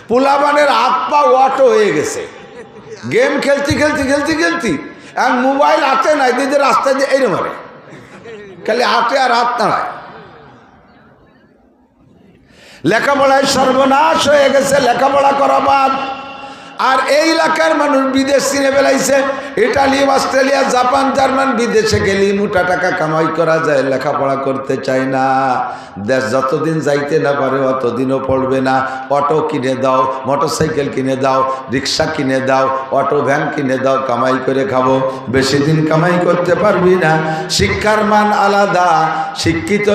পোলাবানের হাত পা অটো হয়ে গেছে, গেম খেলতে খেলতে খেলতে খেলতে আর মোবাইল হাতে নাই, দিদি রাস্তায় দিয়ে এই মারে, খালি হাতে আর হাত নাড়ায়। লেখাপড়ায় সর্বনাশ হয়ে গেছে, লেখাপড়া করা বাদ। আর এই এলাকার মানুষ বিদেশ চিনে বেলাইছে, ইটালি, অস্ট্রেলিয়া, জাপান, জার্মান, বিদেশে গেলে মোটা টাকা কামাই করা যায়, লেখাপড়া করতে চায় না। দেশ যতদিন যাইতে না পারে অতদিনও পড়বে না। অটো কিনে দাও, মোটরসাইকেল কিনে দাও, রিক্সা কিনে দাও, অটো ভ্যান কিনে দাও, কামাই করে খাবো। বেশি দিন কামাই করতে পারবি না। শিক্ষার মান আলাদা। শিক্ষিত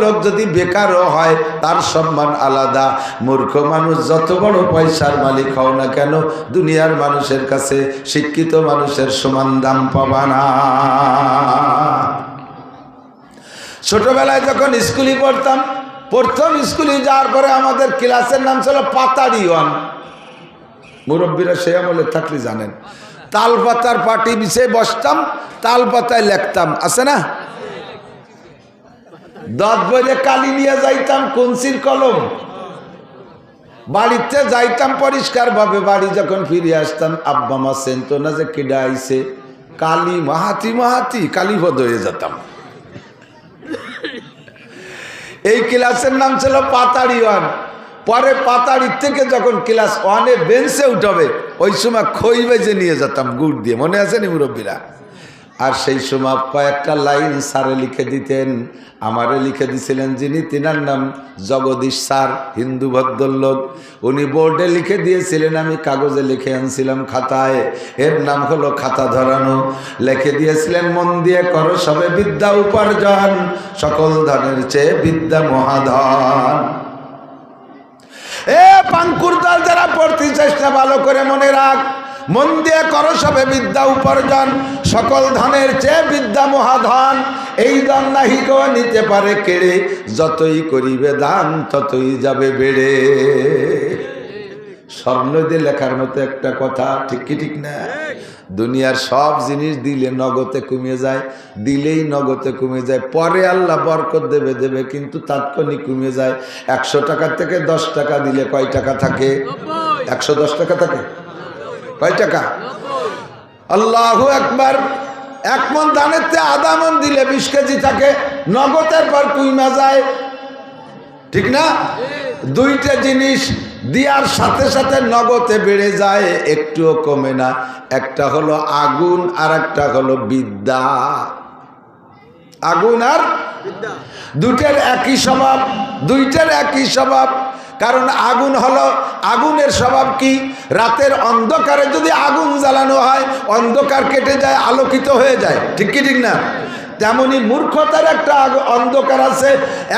লোক যদি বেকারও হয় তার সম্মান আলাদা। মূর্খ মানুষ যত বড় পয়সার মালিক হও না কেন, দুনিয়ার মানুষের কাছে শিক্ষিত মানুষের সমান দাম পাবা না। ছোটবেলায় যখন স্কুলে পড়তাম, প্রথম স্কুলে যাওয়ার পরে আমাদের ক্লাসের নাম ছিল পাতাড়ি ওয়ান। মুরব্বীরা সে আমলে থাকলে জানেন, তাল পাতার পাটি বিছিয়ে বসতাম, তাল পাতায় লিখতাম, আছে না? দাঁত বইলে কালি নিয়ে যাইতাম, কঞ্চির কলম। বাড়িতে যাইতাম পরিষ্কার ভাবে, বাড়ি যখন ফিরে আসতাম আব্বা মা চেনতো না যে কেডা আইছে, কালি মাহাতি কালীপদ হয়ে যেতাম। এই ক্লাসের নাম ছিল পাতাড়ি ওয়ান। পরে পাতাড়ির থেকে যখন ক্লাস ওয়ানে বেঞ্চে উঠাবে, ওই সময় খই বেজে নিয়ে যেতাম গুড় দিয়ে, মনে আছে নি মুরব্বীরা? আর সেই সময় কয়েকটা লাইন স্যারে লিখে দিতেন। আমারে লিখে দিছিলেন যিনি, তিনার নাম জগদীশ স্যার, হিন্দু ভদ্রলোক। উনি বোর্ডে লিখে দিয়েছিলেন, আমি কাগজে লিখে আনছিলাম খাতায়। এর নাম হলো খাতা ধরানো। লিখে দিয়েছিলেন, মন দিয়ে করো সবে বিদ্যা উপার্জন, সকল ধনের চেয়ে বিদ্যা মহাধন। এ পাঙ্কুর দল যারা পড়তে চেষ্টা, ভালো করে মনে রাখ, মন দিয়ে করো সবে বিদ্যা উপার্জন, সকল ধনের চেয়ে বিদ্যা মহাধন। এই দান নাহি কেউ নিতে পারে কেড়ে, যতই করিবে দান ততই যাবে বেড়ে। স্বর্ণ দিয়ে লেখার মতো একটা কথা, ঠিক কি ঠিক না? দুনিয়ার সব জিনিস দিলে নগদে কমে যায়, দিলেই নগদে কমে যায়। পরে আল্লাহ বরকত দেবে, কিন্তু তাৎক্ষণিক কমে যায়। 100 টাকার থেকে 10 টাকা দিলে কয় টাকা থাকে? 110 টাকা থাকে। কয় টাকা? আল্লাহু আকবার। 1 মণ ধানের থেকে আধা মণ দিলে 20 কেজি থাকে, নগদের পর কমে যায়, ঠিক না? দুইটা জিনিস দিয়ার সাথে সাথে নগদে বেড়ে যায়, একটুও কমে না। একটা হলো আগুন, আর একটা হলো বিদ্যা। আগুন আর বিদ্যা দুইটার একই স্বভাব। কারণ আগুন হলো, আগুনের স্বভাব কি? রাতের অন্ধকারে যদি আগুন জ্বালানো হয়, অন্ধকার কেটে যায়, আলোকিত হয়ে যায়, ঠিক কি ঠিক না? তেমনি মূর্খতার একটা অন্ধকার আছে।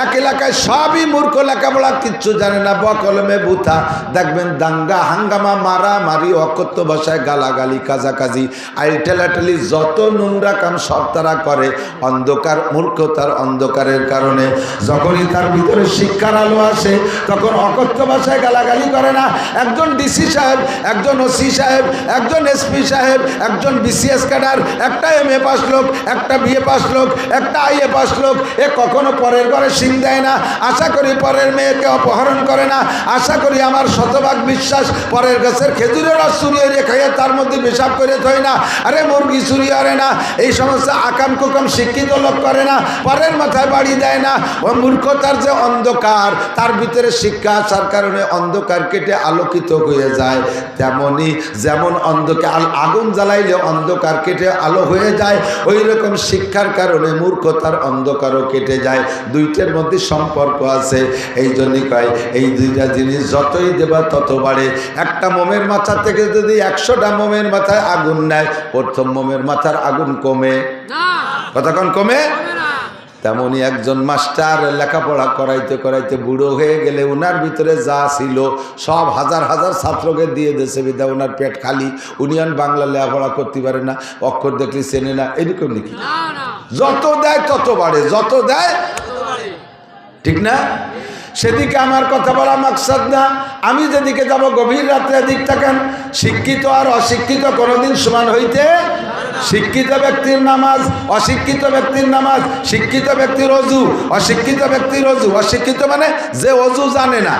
এক এলাকায় সবই মূর্খ, লেখাপড়া কিচ্ছু জানে না, বকলমে বুথা। দেখবেন দাঙ্গা হাঙ্গামা, মারামারি, অকথ্য ভাষায় গালাগালি, কাজাকাজি, আইল ঠেলাঠেলি, যত নোংরা কাম সব তারা করে অন্ধকার, মূর্খতার অন্ধকারের কারণে। যখনই তার ভিতরে শিক্ষার আলো আসে, তখন অকথ্য ভাষায় গালাগালি করে না। একজন ডিসি সাহেব, একজন ওসি সাহেব, একজন এসপি সাহেব, একজন বিসিএস ক্যাডার, একটা MA পাস লোক, একটা BA পাস লোক, একটা IA পাস লোক, এ কখনো পরের ঘরে সিং দেয় না। আশা করি পরের মেয়েকে অপহরণ করে না। আশা করি, আমার শতভাগ বিশ্বাস, পরের গাছের খেজুরের রস চুরি হয়ে খাইয়ে তার মধ্যে পেশাব করে থয় না। আরে মুরগি চুরি করে না। এই সমস্ত আকাম কুকাম শিক্ষিত লোক করে না, পরের মাথায় বাড়ি দেয় না। ও মূর্খতার যে অন্ধকার, তার ভিতরে শিক্ষা আসার কারণে অন্ধকার কেটে আলোকিত হয়ে যায়। তেমনি যেমন অন্ধকার, আগুন জ্বালাইলে অন্ধকার কেটে আলো হয়ে যায়, ওই রকম শিক্ষার কারণে মূর্খতার অন্ধকারও কেটে যায়। দুইটার মধ্যে সম্পর্ক আছে। এই জন্যই কয়, এই দুইটা জিনিস যতই দেবা তত বাড়ে। একটা মোমের মাথা থেকে যদি 100টা মোমের মাথায় আগুন নেয়, প্রথম মোমের মাথার আগুন কমে? কতক্ষণ কমে? তেমনি একজন মাস্টার লেখাপড়া করাইতে করাইতে বুড়ো হয়ে গেলে, ওনার ভিতরে যা ছিল সব হাজার হাজার ছাত্রকে দিয়ে দেশে বিদ্যা, ওনার পেট খালি। উনি আর বাংলা লেখাপড়া করতে পারে না, অক্ষর দেখলে চেনে না, এরকম নাকি? যত দেয় তত বাড়ে, যত দেয়, ঠিক না? সেদিকে আমার কথা বলা মাকসাদ না। আমি যেদিকে যাব, গভীর রাত্রে দিক থাকেন। শিক্ষিত আর অশিক্ষিত কোনোদিন সমান হইতে। শিক্ষিত ব্যক্তির নামাজ, অশিক্ষিত ব্যক্তির নামাজ। শিক্ষিত ব্যক্তির অজু, অশিক্ষিত ব্যক্তির অজু। অশিক্ষিত মানে যে অজু জানে না,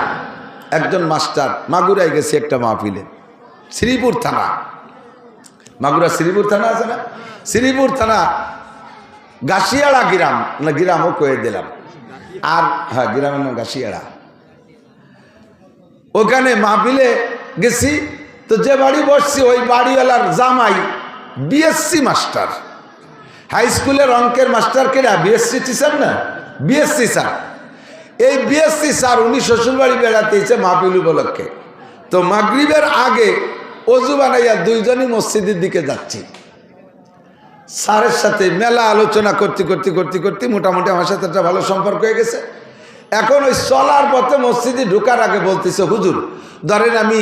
একজন মাস্টার মাগুরায় গেছে একটা মাহফিলে, শ্রীপুর থানা, মাগুরা শ্রীপুর থানা আছে না, শ্রীপুর থানা গাছিয়াড়া গ্রাম, না গ্রামও কয়ে দিলাম, আর হ্যাঁ গ্রামের নাম গাছিয়াড়া। ওখানে মাহফিলে গেছি, তো যে বাড়ি বসছি ওই বাড়িওয়ালার জামাই বিএসসি মাস্টার, হাই স্কুলের অঙ্কের মাস্টার কেনা, বিএসসি টিচার না, বিএসসি স্যার। এই বিএসসি স্যার উনি শ্বশুরবাড়ি বেড়াতে এসে মাহফিল উপলক্ষে, তো মাগরিবের আগে অজু বানাইয়া দুইজনই মসজিদের দিকে যাচ্ছি। স্যারের সাথে মেলা আলোচনা করতে করতে করতে করতে মোটামুটি আমার সাথে একটা ভালো সম্পর্ক হয়ে গেছে। এখন ওই চলার পথে মসজিদে ঢোকার আগে বলতেছে, হুজুর ধরেন আমি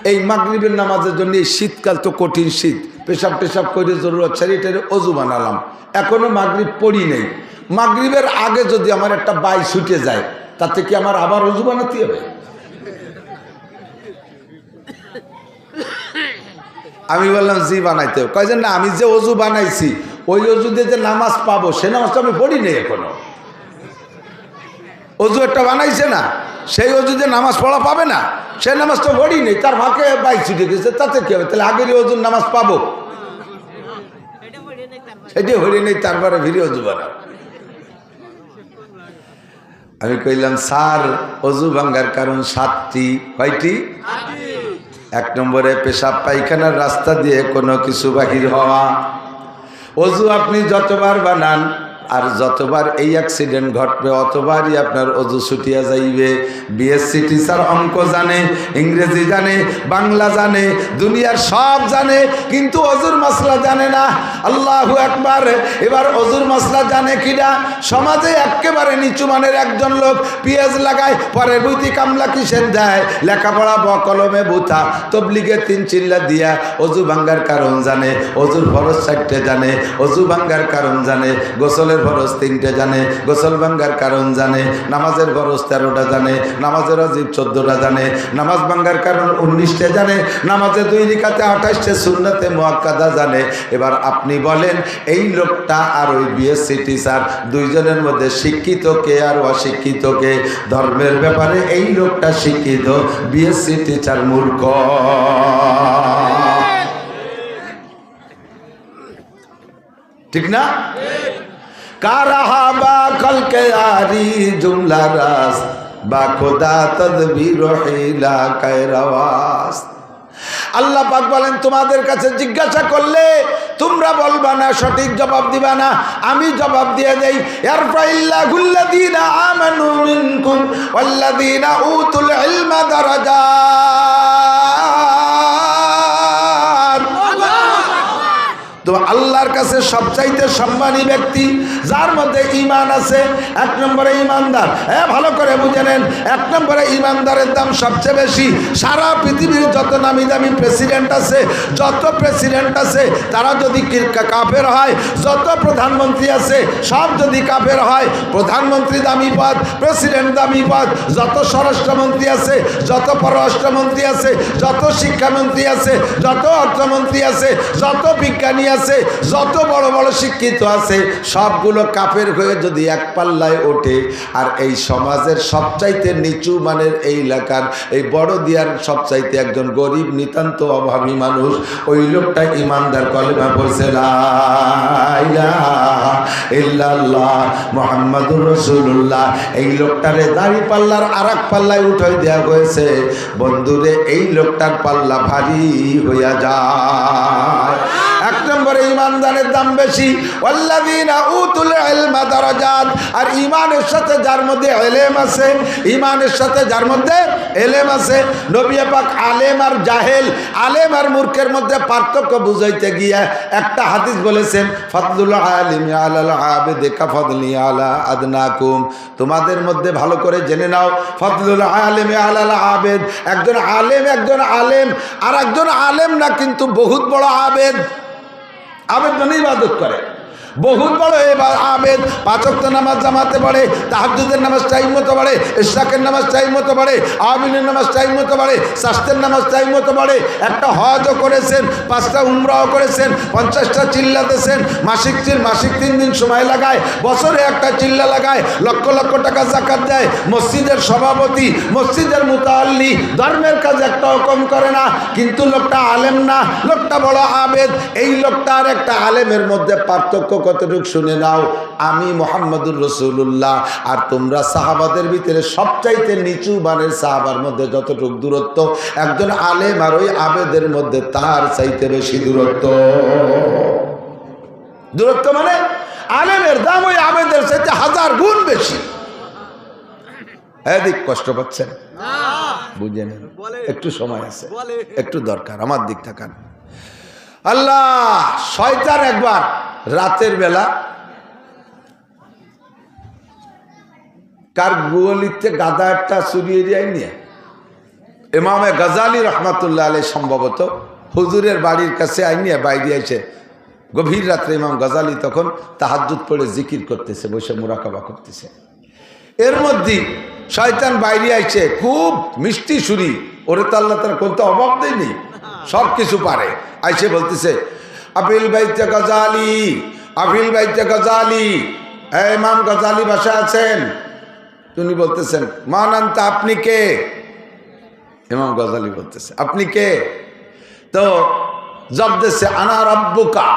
এই মাগরিবের নামাজের জন্য, এই শীতকাল তো কঠিন শীত, পেশাব টেশাব করে জরুরত ছাড়িয়ে অজু বানালাম, এখনো মাগরিব পড়ি নেই, মাগরিবের আগে যদি আমার একটা বাই ছুটে যায় তাতে কি আমার আবার অজু বানাতে হবে? আমি বললাম জি বানাইতে হবে। কয় যে না, আমি যে অজু বানাইছি ওই অজু দিয়ে যে নামাজ পাবো সে নামাজটা আমি পড়ি নেই এখনো। অজু একটা বানাইছে না, সেই অজু দিয়ে নামাজ পড়া পাবে না, সে নামাজটা পড়ি নেই, তার ফাঁকে বাইক ছুটে গেছে, তাতে কি হবে? তাহলে আগেরই অজুর নামাজ পাবো, সেটি হরি নেই, তারপরে ভিড়ে অজু বানাবো। আমি কইলাম স্যার অজু ভাঙ্গার কারণ 7টি। কয়টি? 1 নম্বরে পেশাব পায়খানার রাস্তা দিয়ে কোনো কিছু বাহির হওয়া। অজু আপনি যতবার বানান আর যতবার এই অ্যাক্সিডেন্ট ঘটবে অতবারই আপনার অজু ছুটিয়া যাইবে। বিএসসি টিচার অঙ্ক জানে, ইংরেজি জানে, বাংলা জানে, দুনিয়ার সব জানে, কিন্তু অজুর মাসলা জানে না। আল্লাহু আকবার। এবার অজুর মাসলা জানে কিনা? সমাজে একেবারে নিচু মানের একজন লোক পেঁয়াজ লাগায়, পরে বুঝি কামলা কিসের দেয়, লেখাপড়া বকলমে বুথা, তবলিগে 3 চিল্লা দিয়া অজু ভাঙ্গার কারণ জানে, অজুর ফরজ 4টে জানে, অজু ভাঙ্গার কারণ জানে, গোসলের ফরজ 3টে জানে, গোসল ভাঙ্গার কারণ জানে, নামাজের ফরজ 13টা জানে, নামাজের ওয়াজিব 14টা জানে, নামাজ ভাঙ্গার কারণ 19টে জানে, নামাজে 2 রাকাতে 28টে সুন্নতে মুআক্কাদা জানে। এবার আপনি বলেন এই লোকটা আর ওই বিএসসি টিচার দুইজনের মধ্যে শিক্ষিত কে আর অশিক্ষিত কে? ধর্মের ব্যাপারে এই লোকটা শিক্ষিত, বিএসসি টিচার মূর্খ। ঠিক না? কারাহা বা কলকে আরি জুমলা রাস বা খোদা তদবির হিলা কায়রাওয়াস। আল্লাহ পাক বলেন তোমাদের কাছে জিজ্ঞাসা করলে তোমরা বলবা না, সঠিক জবাব দিবা না, আমি জবাব দিয়ে দেই। ইয়ারফাইল্লাহুল্লাযীনা আমানু মিনকুম ওয়াল্লাযীনা উতুল ইলমা দারাজাত। তো আল্লাহর কাছে সবচাইতে সম্মানী ব্যক্তি যার মধ্যে ঈমান আছে। 1 নম্বরে ঈমানদার। ভালো করে বুঝে নেন, 1 নম্বরে ঈমানদারের দাম সবচেয়ে বেশি। সারা পৃথিবীর যত নামি দামি প্রেসিডেন্ট আছে, যত প্রেসিডেন্ট আছে তারা যদি কাফের হয়, যত প্রধানমন্ত্রী আছে সব যদি কাফের হয়, প্রধানমন্ত্রী দামি পদ, প্রেসিডেন্ট দামি পদ, যত স্বরাষ্ট্রমন্ত্রী আছে, যত পররাষ্ট্রমন্ত্রী আছে, যত শিক্ষামন্ত্রী আছে, যত অর্থমন্ত্রী আছে, যত বিজ্ঞানী আছে, যত বড় বড় শিক্ষিত আছে, সবগুলো কাফের হয়ে যদি এক পাল্লায় ওঠে, আর এই সমাজের সবচাইতে নিচু মানের এই এলাকার এই বড় দিয়ার সবচাইতে একজন গরিব নিতান্ত অভাবী মানুষ, ওই লোকটা ইমানদার কলেমা পড়ছে লা ইলাহা ইল্লাল্লাহ মুহাম্মাদুর রাসূলুল্লাহ, এই লোকটারে দাড়ি পাল্লার আরেক পাল্লায় উঠাই দেওয়া হয়েছে। বন্ধুরে এই লোকটার পাল্লা ভারী হইয়া যায়। 1 নম্বরে ঈমানদারের দাম বেশি। ওয়াল্লাযীনা উতুল ইলমা দারাজাত। আর ঈমানের সাথে যার মধ্যে ইলম আছে, ঈমানের সাথে যার মধ্যে ইলম আছে। নবী পাক আলেম আর জাহেল, আলেম আর মূর্খের মধ্যে পার্থক্য বুঝাইতে গিয়ে একটা হাদিস বলেছেন, ফাদলুল আলিমি আলাল আবিদি কাফাদলি আলা আদনাকুম। তোমাদের মধ্যে ভালো করে জেনে নাও, ফাদলুল আলিমি আলাল আবিদ, একজন আলেম আর একজন আলেম না, কিন্তু বহুত বড় আবেদ। আবেদ মানে ইবাদত করে। বহুত বড় এবার আবেদ, 5 ওয়াক্ত নামাজ জামাতে পড়ে, তাহাজ্জুদের নামাজ টাইম মতো পড়ে, ইশরাকের নামাজ টাইম মতো পড়ে, আমিনের নামাজ টাইম মতো পড়ে, শাস্তের নামাজ টাইম মতো পড়ে, একটা হজও করেছেন, 5টা উমরাও করেছেন, 50টা চিল্লা দিয়েছেন, মাসিক 3 দিন সময় লাগায়, বছরে একটা চিল্লা লাগায়, লক্ষ লক্ষ টাকা যাকাত দেয়, মসজিদের সভাপতি, মসজিদের মুতাআল্লি, ধর্মের কাজ একটাও কম করে না, কিন্তু লোকটা আলেম না, লোকটা বড় আবেদ। এই লোকটা আর একটা আলেমের মধ্যে পার্থক্য কতটুকু শুনে নাও। আমি মুহাম্মদুর রাসূলুল্লাহ আর তোমরা সাহাবাদের ভিতরে সবচাইতে নিচু মানের সাহাবার মধ্যে যতটুকু দূরত্ব, একজন আলেম আর ওই আবেদের মধ্যে তার চাইতে বেশি দূরত্ব। দূরত্ব মানে আলেমের দাম ওই আবেদের চাইতে 1000 গুণ বেশি। এদিক কষ্ট পাচ্ছেন? বুঝে নেন, একটু সময় আছে, একটু দরকার, আমার দিক থাকান। আল্লাহ, শয়তান একবার রাতের বেলা কার গোয়ালিতে গাদা একটা চুরিয়ে যায় নিয়ে ইমামে গাজালি রহমাতুল্লাহ আলাইহি সম্ভবত হুজুরের বাড়ির কাছে আইনিয়া বাইরে আইছে। গভীর রাত্রে ইমাম গাজালি তখন তাহাজ্জুদ পড়ে জিকির করতেছে, বসে মুরাকাবা করতেছে। এর মধ্যে শয়তান বাইরে আইছে, খুব মিষ্টি সুরি, ওরে তো আল্লাহ তাআলা কোনটা অভাব দেয়নি, সব কিছু পারে। আইসে বলতেছে, আবিল বাইতে গাজালি, আবিল বাইতে গাজালি, ইমাম গাজালি বাসা আছেন? তিনি বলতেছেন, মানান্তা, আপনি কে? ইমাম গাজালি বলতেছে, আপনি কে? তো জব দিচ্ছে, আনা রব্বুকা,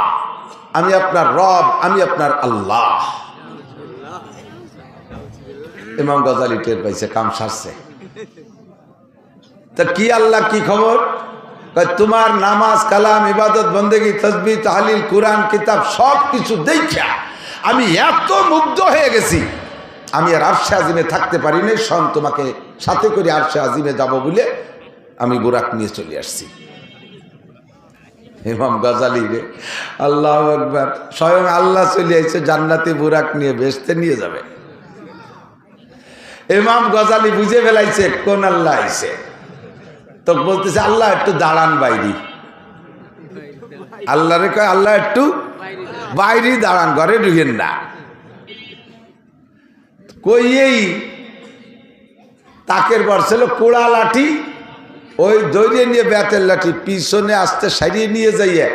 আমি আপনার রব, আমি আপনার আল্লাহ। ইমাম গাজালি টের পাইছে, কাম সারছে। তা কি আল্লাহ, কি খবর? তোমার নামাজ, কালাম, ইবাদত, বন্দেগী, তাসবিহ, তাহলিল, কুরআন, কিতাব সব কিছু দেখা আমি এত মুগ্ধ হয়ে গেছি, আমি আর আরশে আজিমে থাকতে পারি নাই। শোন, তোমাকে সাথে করে আরশে আজিমে যাব বলে আমি বুরাক নিয়ে চলে আসছি। ইমাম গাজালি রে, আল্লাহু আকবার, স্বয়ং আল্লাহ চলে আইছে জান্নাতে বুরাক নিয়ে, বেহেশতে নিয়ে যাবে। ইমাম গাজালি বুঝে ফেলাইছে কোন আল্লাহ আইছে। তো বলতেছে, আল্লাহ একটু দাঁড়ান বাইরে। আল্লাহ রে কয়, আল্লাহ একটু বাইরে দাঁড়ান, ঘরে ঢুকেন না। কইয়েই তাকের বর্ষেল কোড়া লাঠি, ওই দৌড়িয়ে নিয়ে বেতের লাঠি পিছনে আসতে সারিয়ে নিয়ে যাইয়ে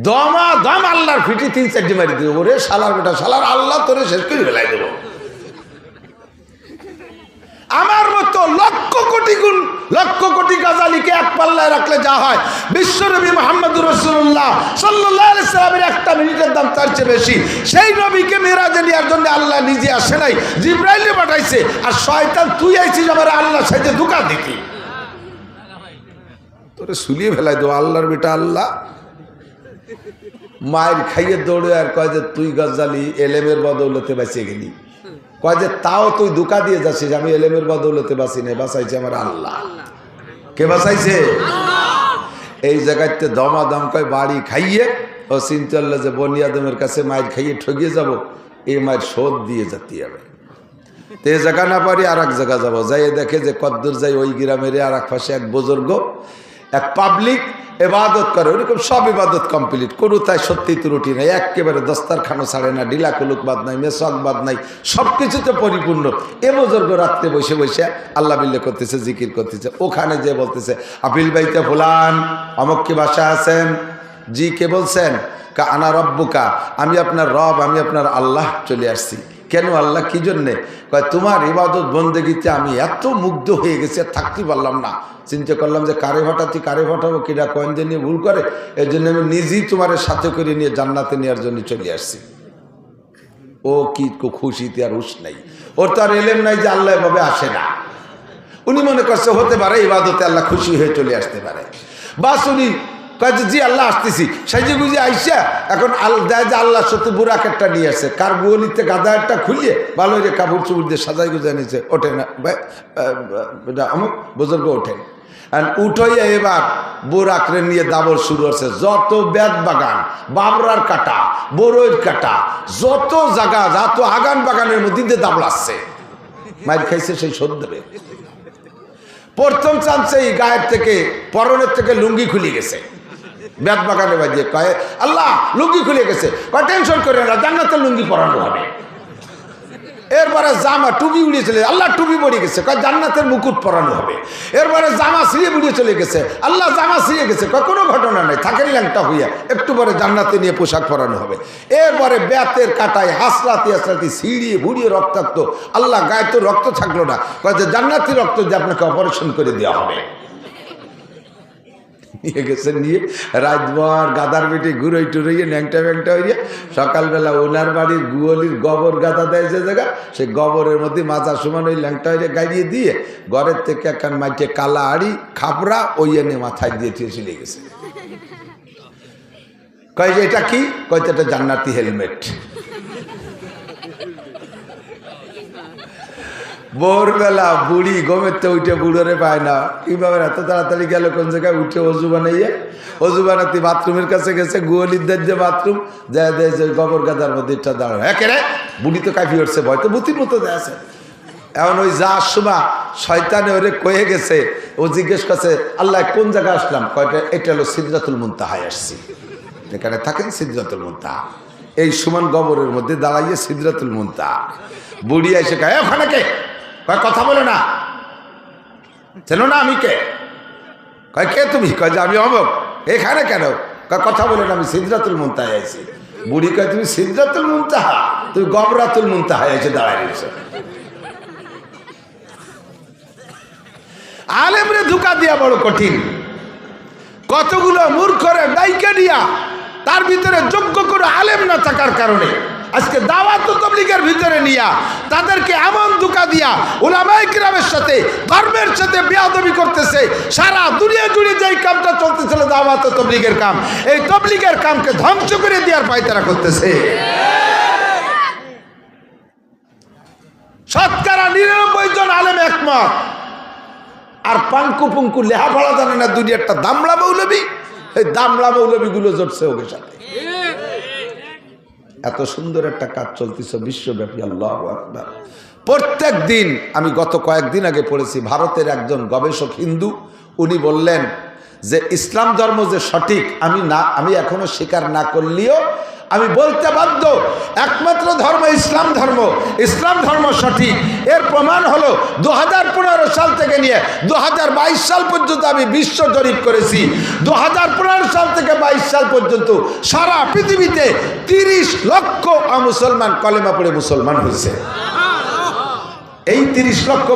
দমা দম আল্লাহর ফিটি 3-4 মারি দেবো। ওরে শালার বেটা, শালার আল্লাহ তোরে শেষ করে ফেলাই দেবো। আমার মতো লক্ষ কোটি গুণ, লক্ষ কোটি গাজালিকে এক পাল্লায় রাখলে যা হয়, বিশ্বনবী মুহাম্মদুর রাসূলুল্লাহ সাল্লাল্লাহু আলাইহি সাল্লামের একটা মিনিটের দাম তার চেয়ে বেশি। সেই নবীকে মেরাজে নেওয়ার জন্য আল্লাহ নিজে আসে নাই, জিবরাইল পাঠাইছে। আর শয়তান, তুই আইছিস আমার আল্লাহ সাথে ধোঁকা দিতি, তোরে সুলিয়ে ফেলাই দেবো। আল্লাহর বেটা আল্লাহ মায়ের খাইয়ে দৌড়ে আর কয় যে তুই গাজালি এলেমের বদৌলতে বেঁচে গেলি। কয় যে তাও তুই ধোঁকা দিয়ে যাচ্ছিস, আমি এলেমের বদৌলতে বাঁচি নাই, বাঁচাইছে আমার আল্লাহ। কে বাঁচাইছে? এই জায়গাতে দমাদম কয় বাড়ি খাইয়ে ও চিন্তা করলো যে বনি আদমের কাছে মায়ের খাইয়ে ঠকিয়ে যাব, এই মায়ের শোধ দিয়ে যেতে হবে। তো এই জায়গা না পারি আর এক জায়গা যাবো, যাই দেখে যে কদ্দূর যাই ওই গ্রামের আর এক পাশে এক বুজুর্গ, এক পাবলিক ইবাদত করে, ওরকম সব ইবাদত কমপ্লিট করু, তাই সত্যি ত্রুটি নাই, একেবারে দস্তারখানো ছাড়ে না, ডিলা কুলুক বাদ নাই, মেসক বাদ নাই, সব কিছুতে পরিপূর্ণ। এ বুজুর্গ রাত্রে বসে বসে আল্লাহ বিল্লাহ করতেছে, জিকির করতেছে। ওখানে যে বলতেছে, আপিল বাইতে ফুলান, অমক কি বাসা আছেন? জি, কে বলছেন? কা আনা রব্বুকা, আমি আপনার রব, আমি আপনার আল্লাহ চলে আসছি। কেন আল্লাহ, কি জন্যে? কয় তোমার ইবাদত বন্দেগীতে আমি এত মুগ্ধ হয়ে গেছি, আর থাকতে পারলাম না। চিন্তা করলাম যে কারে হঠাৎই কারে হঠাবো, কিরা কয়েন দিয়ে নিয়ে ভুল করে, এই জন্য আমি নিজেই তোমার সাথে করে নিয়ে জান্নাতে নেওয়ার জন্য চলে আসছি। ও কি খুশিতে আর হুশ নাই, ওর তো আর এলেম নাই যে আল্লাহ এভাবে আসে না। উনি মনে করছে হতে পারে ইবাদতে আল্লাহ খুশি হয়ে চলে আসতে পারে। বাস উনি কয় জি আল্লাহ আসতেছি, সাইজে গুজে আইসা এখন দেয় যে আল্লাহ সত্যি বুরাক একটা নিয়ে আসে, কার বুয়লিতে গাদা একটা খুলিয়ে ভালো যে কাপড় চুপড় দিয়ে সাজাই গুজে নিয়েছে। ওঠে না অমুক বুজুর্গ ওঠেন, উঠাইয়া এবার বুরাকরে নিয়ে দাবর শুরু হচ্ছে। যত বেত বাগান, বাবরার কাটা, বড়ইর কাটা, যত জায়গা, যত আগান বাগানের মধ্যে দিয়ে দাবড়াচ্ছে। মাইর খাইছে সেই শোধ দেবে। প্রথম চান্সেই গায়ের থেকে, পরনের থেকে লুঙ্গি খুলে গেছে। বেত বাগানে বাজিয়ে কয় আল্লাহ লুঙ্গি খুলে গেছে, কয় টেনশন করে না, জান্নাতের লুঙ্গি পরানো হবে। এরপরে জামা টুপি উড়িয়ে চলে, আল্লাহ টুপি পড়ে গেছে, কয় জান্নাতের মুকুট পরানো হবে। এরপরে জামা ছিঁড়ে উড়িয়ে চলে গেছে, আল্লাহ জামা ছিঁড়ে গেছে, কয় কোনো ঘটনা নাই, থাকেন ল্যাংটা হইয়া, একটু পরে জান্নাতে নিয়ে পোশাক পরানো হবে। এরপরে বেতের কাটায় হাসরাতি হাসরাতি ছিঁড়িয়ে ভুড়িয়ে রক্তাক্ত, আল্লাহ গায়ে তো রক্ত থাকলো না, কয় যে জান্নাতি রক্ত দিয়ে আপনাকে অপারেশন করে দেওয়া হবে। নিয়ে গেছে, নিয়ে রাতভর গাদার বেটে ঘুরোই টুরইয়ে ন্যাংটা ব্যাংটা হইয়া সকালবেলা ওনার বাড়ির গুয়লির গোবর গাদা দেয় যে জায়গা, সেই গোবরের মধ্যে মাজা সমান ওই ল্যাংটা হইয়া গাইয়ে দিয়ে ঘরের থেকে একখান মাইকে কালা আড়ি খাপড়া ওই এনে মাথায় দিয়ে চলে গেছে। কয় যে এটা কি? কয়তো এটা জান্নাতি হেলমেট। ভোরবেলা বুড়ি ঘুমেতে উঠে বুড়োরে পায় না, কিভাবে এত তাড়াতাড়ি গেল কোন জায়গায়, উঠে অজু বানাইয়া, অজু বানাতে বাথরুমের কাছে গেছে, গোয়ালিদের যে বাথরুম যা দেয় গোবর গাদার মধ্যে দাঁড়ানো, হ্যাঁ রে বুড়ি তো কাঁপি উঠছে, ভয় তো বুতির মতো দেয় আছে। এখন ওই যাওয়ার সময় শয়তানে ওরে কয়ে গেছে, ও জিজ্ঞেস করছে আল্লাহ কোন জায়গায় আসলাম, কয়টা এটা হলো সিদরাতুল মুনতাহায় আসছি, যেখানে থাকেন সিদরাতুল মুনতাহা, এই সমান গোবরের মধ্যে দাঁড়াইয়ে সিদরাতুল মুনতাহা। বুড়ি এসে কয় ওখানে কে? কয় কথা বলে না, চেনো না আমি কে? কয় কে তুমি? কয় যে আমি অমুক। এখানে কেন? কয় কথা বলে না, আমি সিদরাতুল মুনতাহায় আইছি। বুড়ি কয় তুমি সিদরাতুল মুনতাহা, তুমি গবরাতুল মুনতাহায় এসে দাঁড়ায় রয়েছে। আলেমরে ধোঁকা দিয়া বড় কঠিন, কতগুলো মূর্খরে ডাইকা দিয়া তার ভিতরে যোগ্য করে আলেম না থাকার কারণে আজকে দাওয়াত ও তাবলীগের ভিতরে নিয়া তাদেরকে এমন ধোঁকা দিয়া উলামায়ে কিরামের সাথে ধর্মের সাথে বেয়াদবি করতেছে। সারা দুনিয়া জুড়ে যেই কামটা চলতেছিল দাওয়াত ও তাবলীগের কাম, এই তাবলীগের কামকে ধ্বংস করে দেওয়ার পায়তারা করতেছে। শতকরা ৯৯ জন আলেম একমত, আর পাঙ্কু পুঙ্কু লেহাপড়া জানে না দুনিয়ারটা দামড়া মৌলবী, এই দামড়া মৌলবীগুলো জড়ছে ওদের সাথে। এত সুন্দর একটা কাজ চলতেছে বিশ্বব্যাপী, আল্লাহু আকবার। প্রত্যেক দিন, আমি গত কয়েকদিন আগে পড়েছি, ভারতের একজন গবেষক হিন্দু, উনি বললেন যে ইসলাম ধর্ম যে সঠিক আমি এখনো স্বীকার না করলেও আমি বলতে বাধ্য, একমাত্র ধর্ম ইসলাম ধর্ম, ইসলাম ধর্ম সঠিক। এর প্রমাণ হলো 2015 সাল থেকে নিয়ে 2022 সাল পর্যন্ত আমি বিশ্ব জরিপ করেছি। 2015 সাল থেকে 22 সাল পর্যন্ত সারা পৃথিবীতে 30 লক্ষ মুসলমান কলেমা পড়ে মুসলমান হয়েছে। এই 30 লক্ষ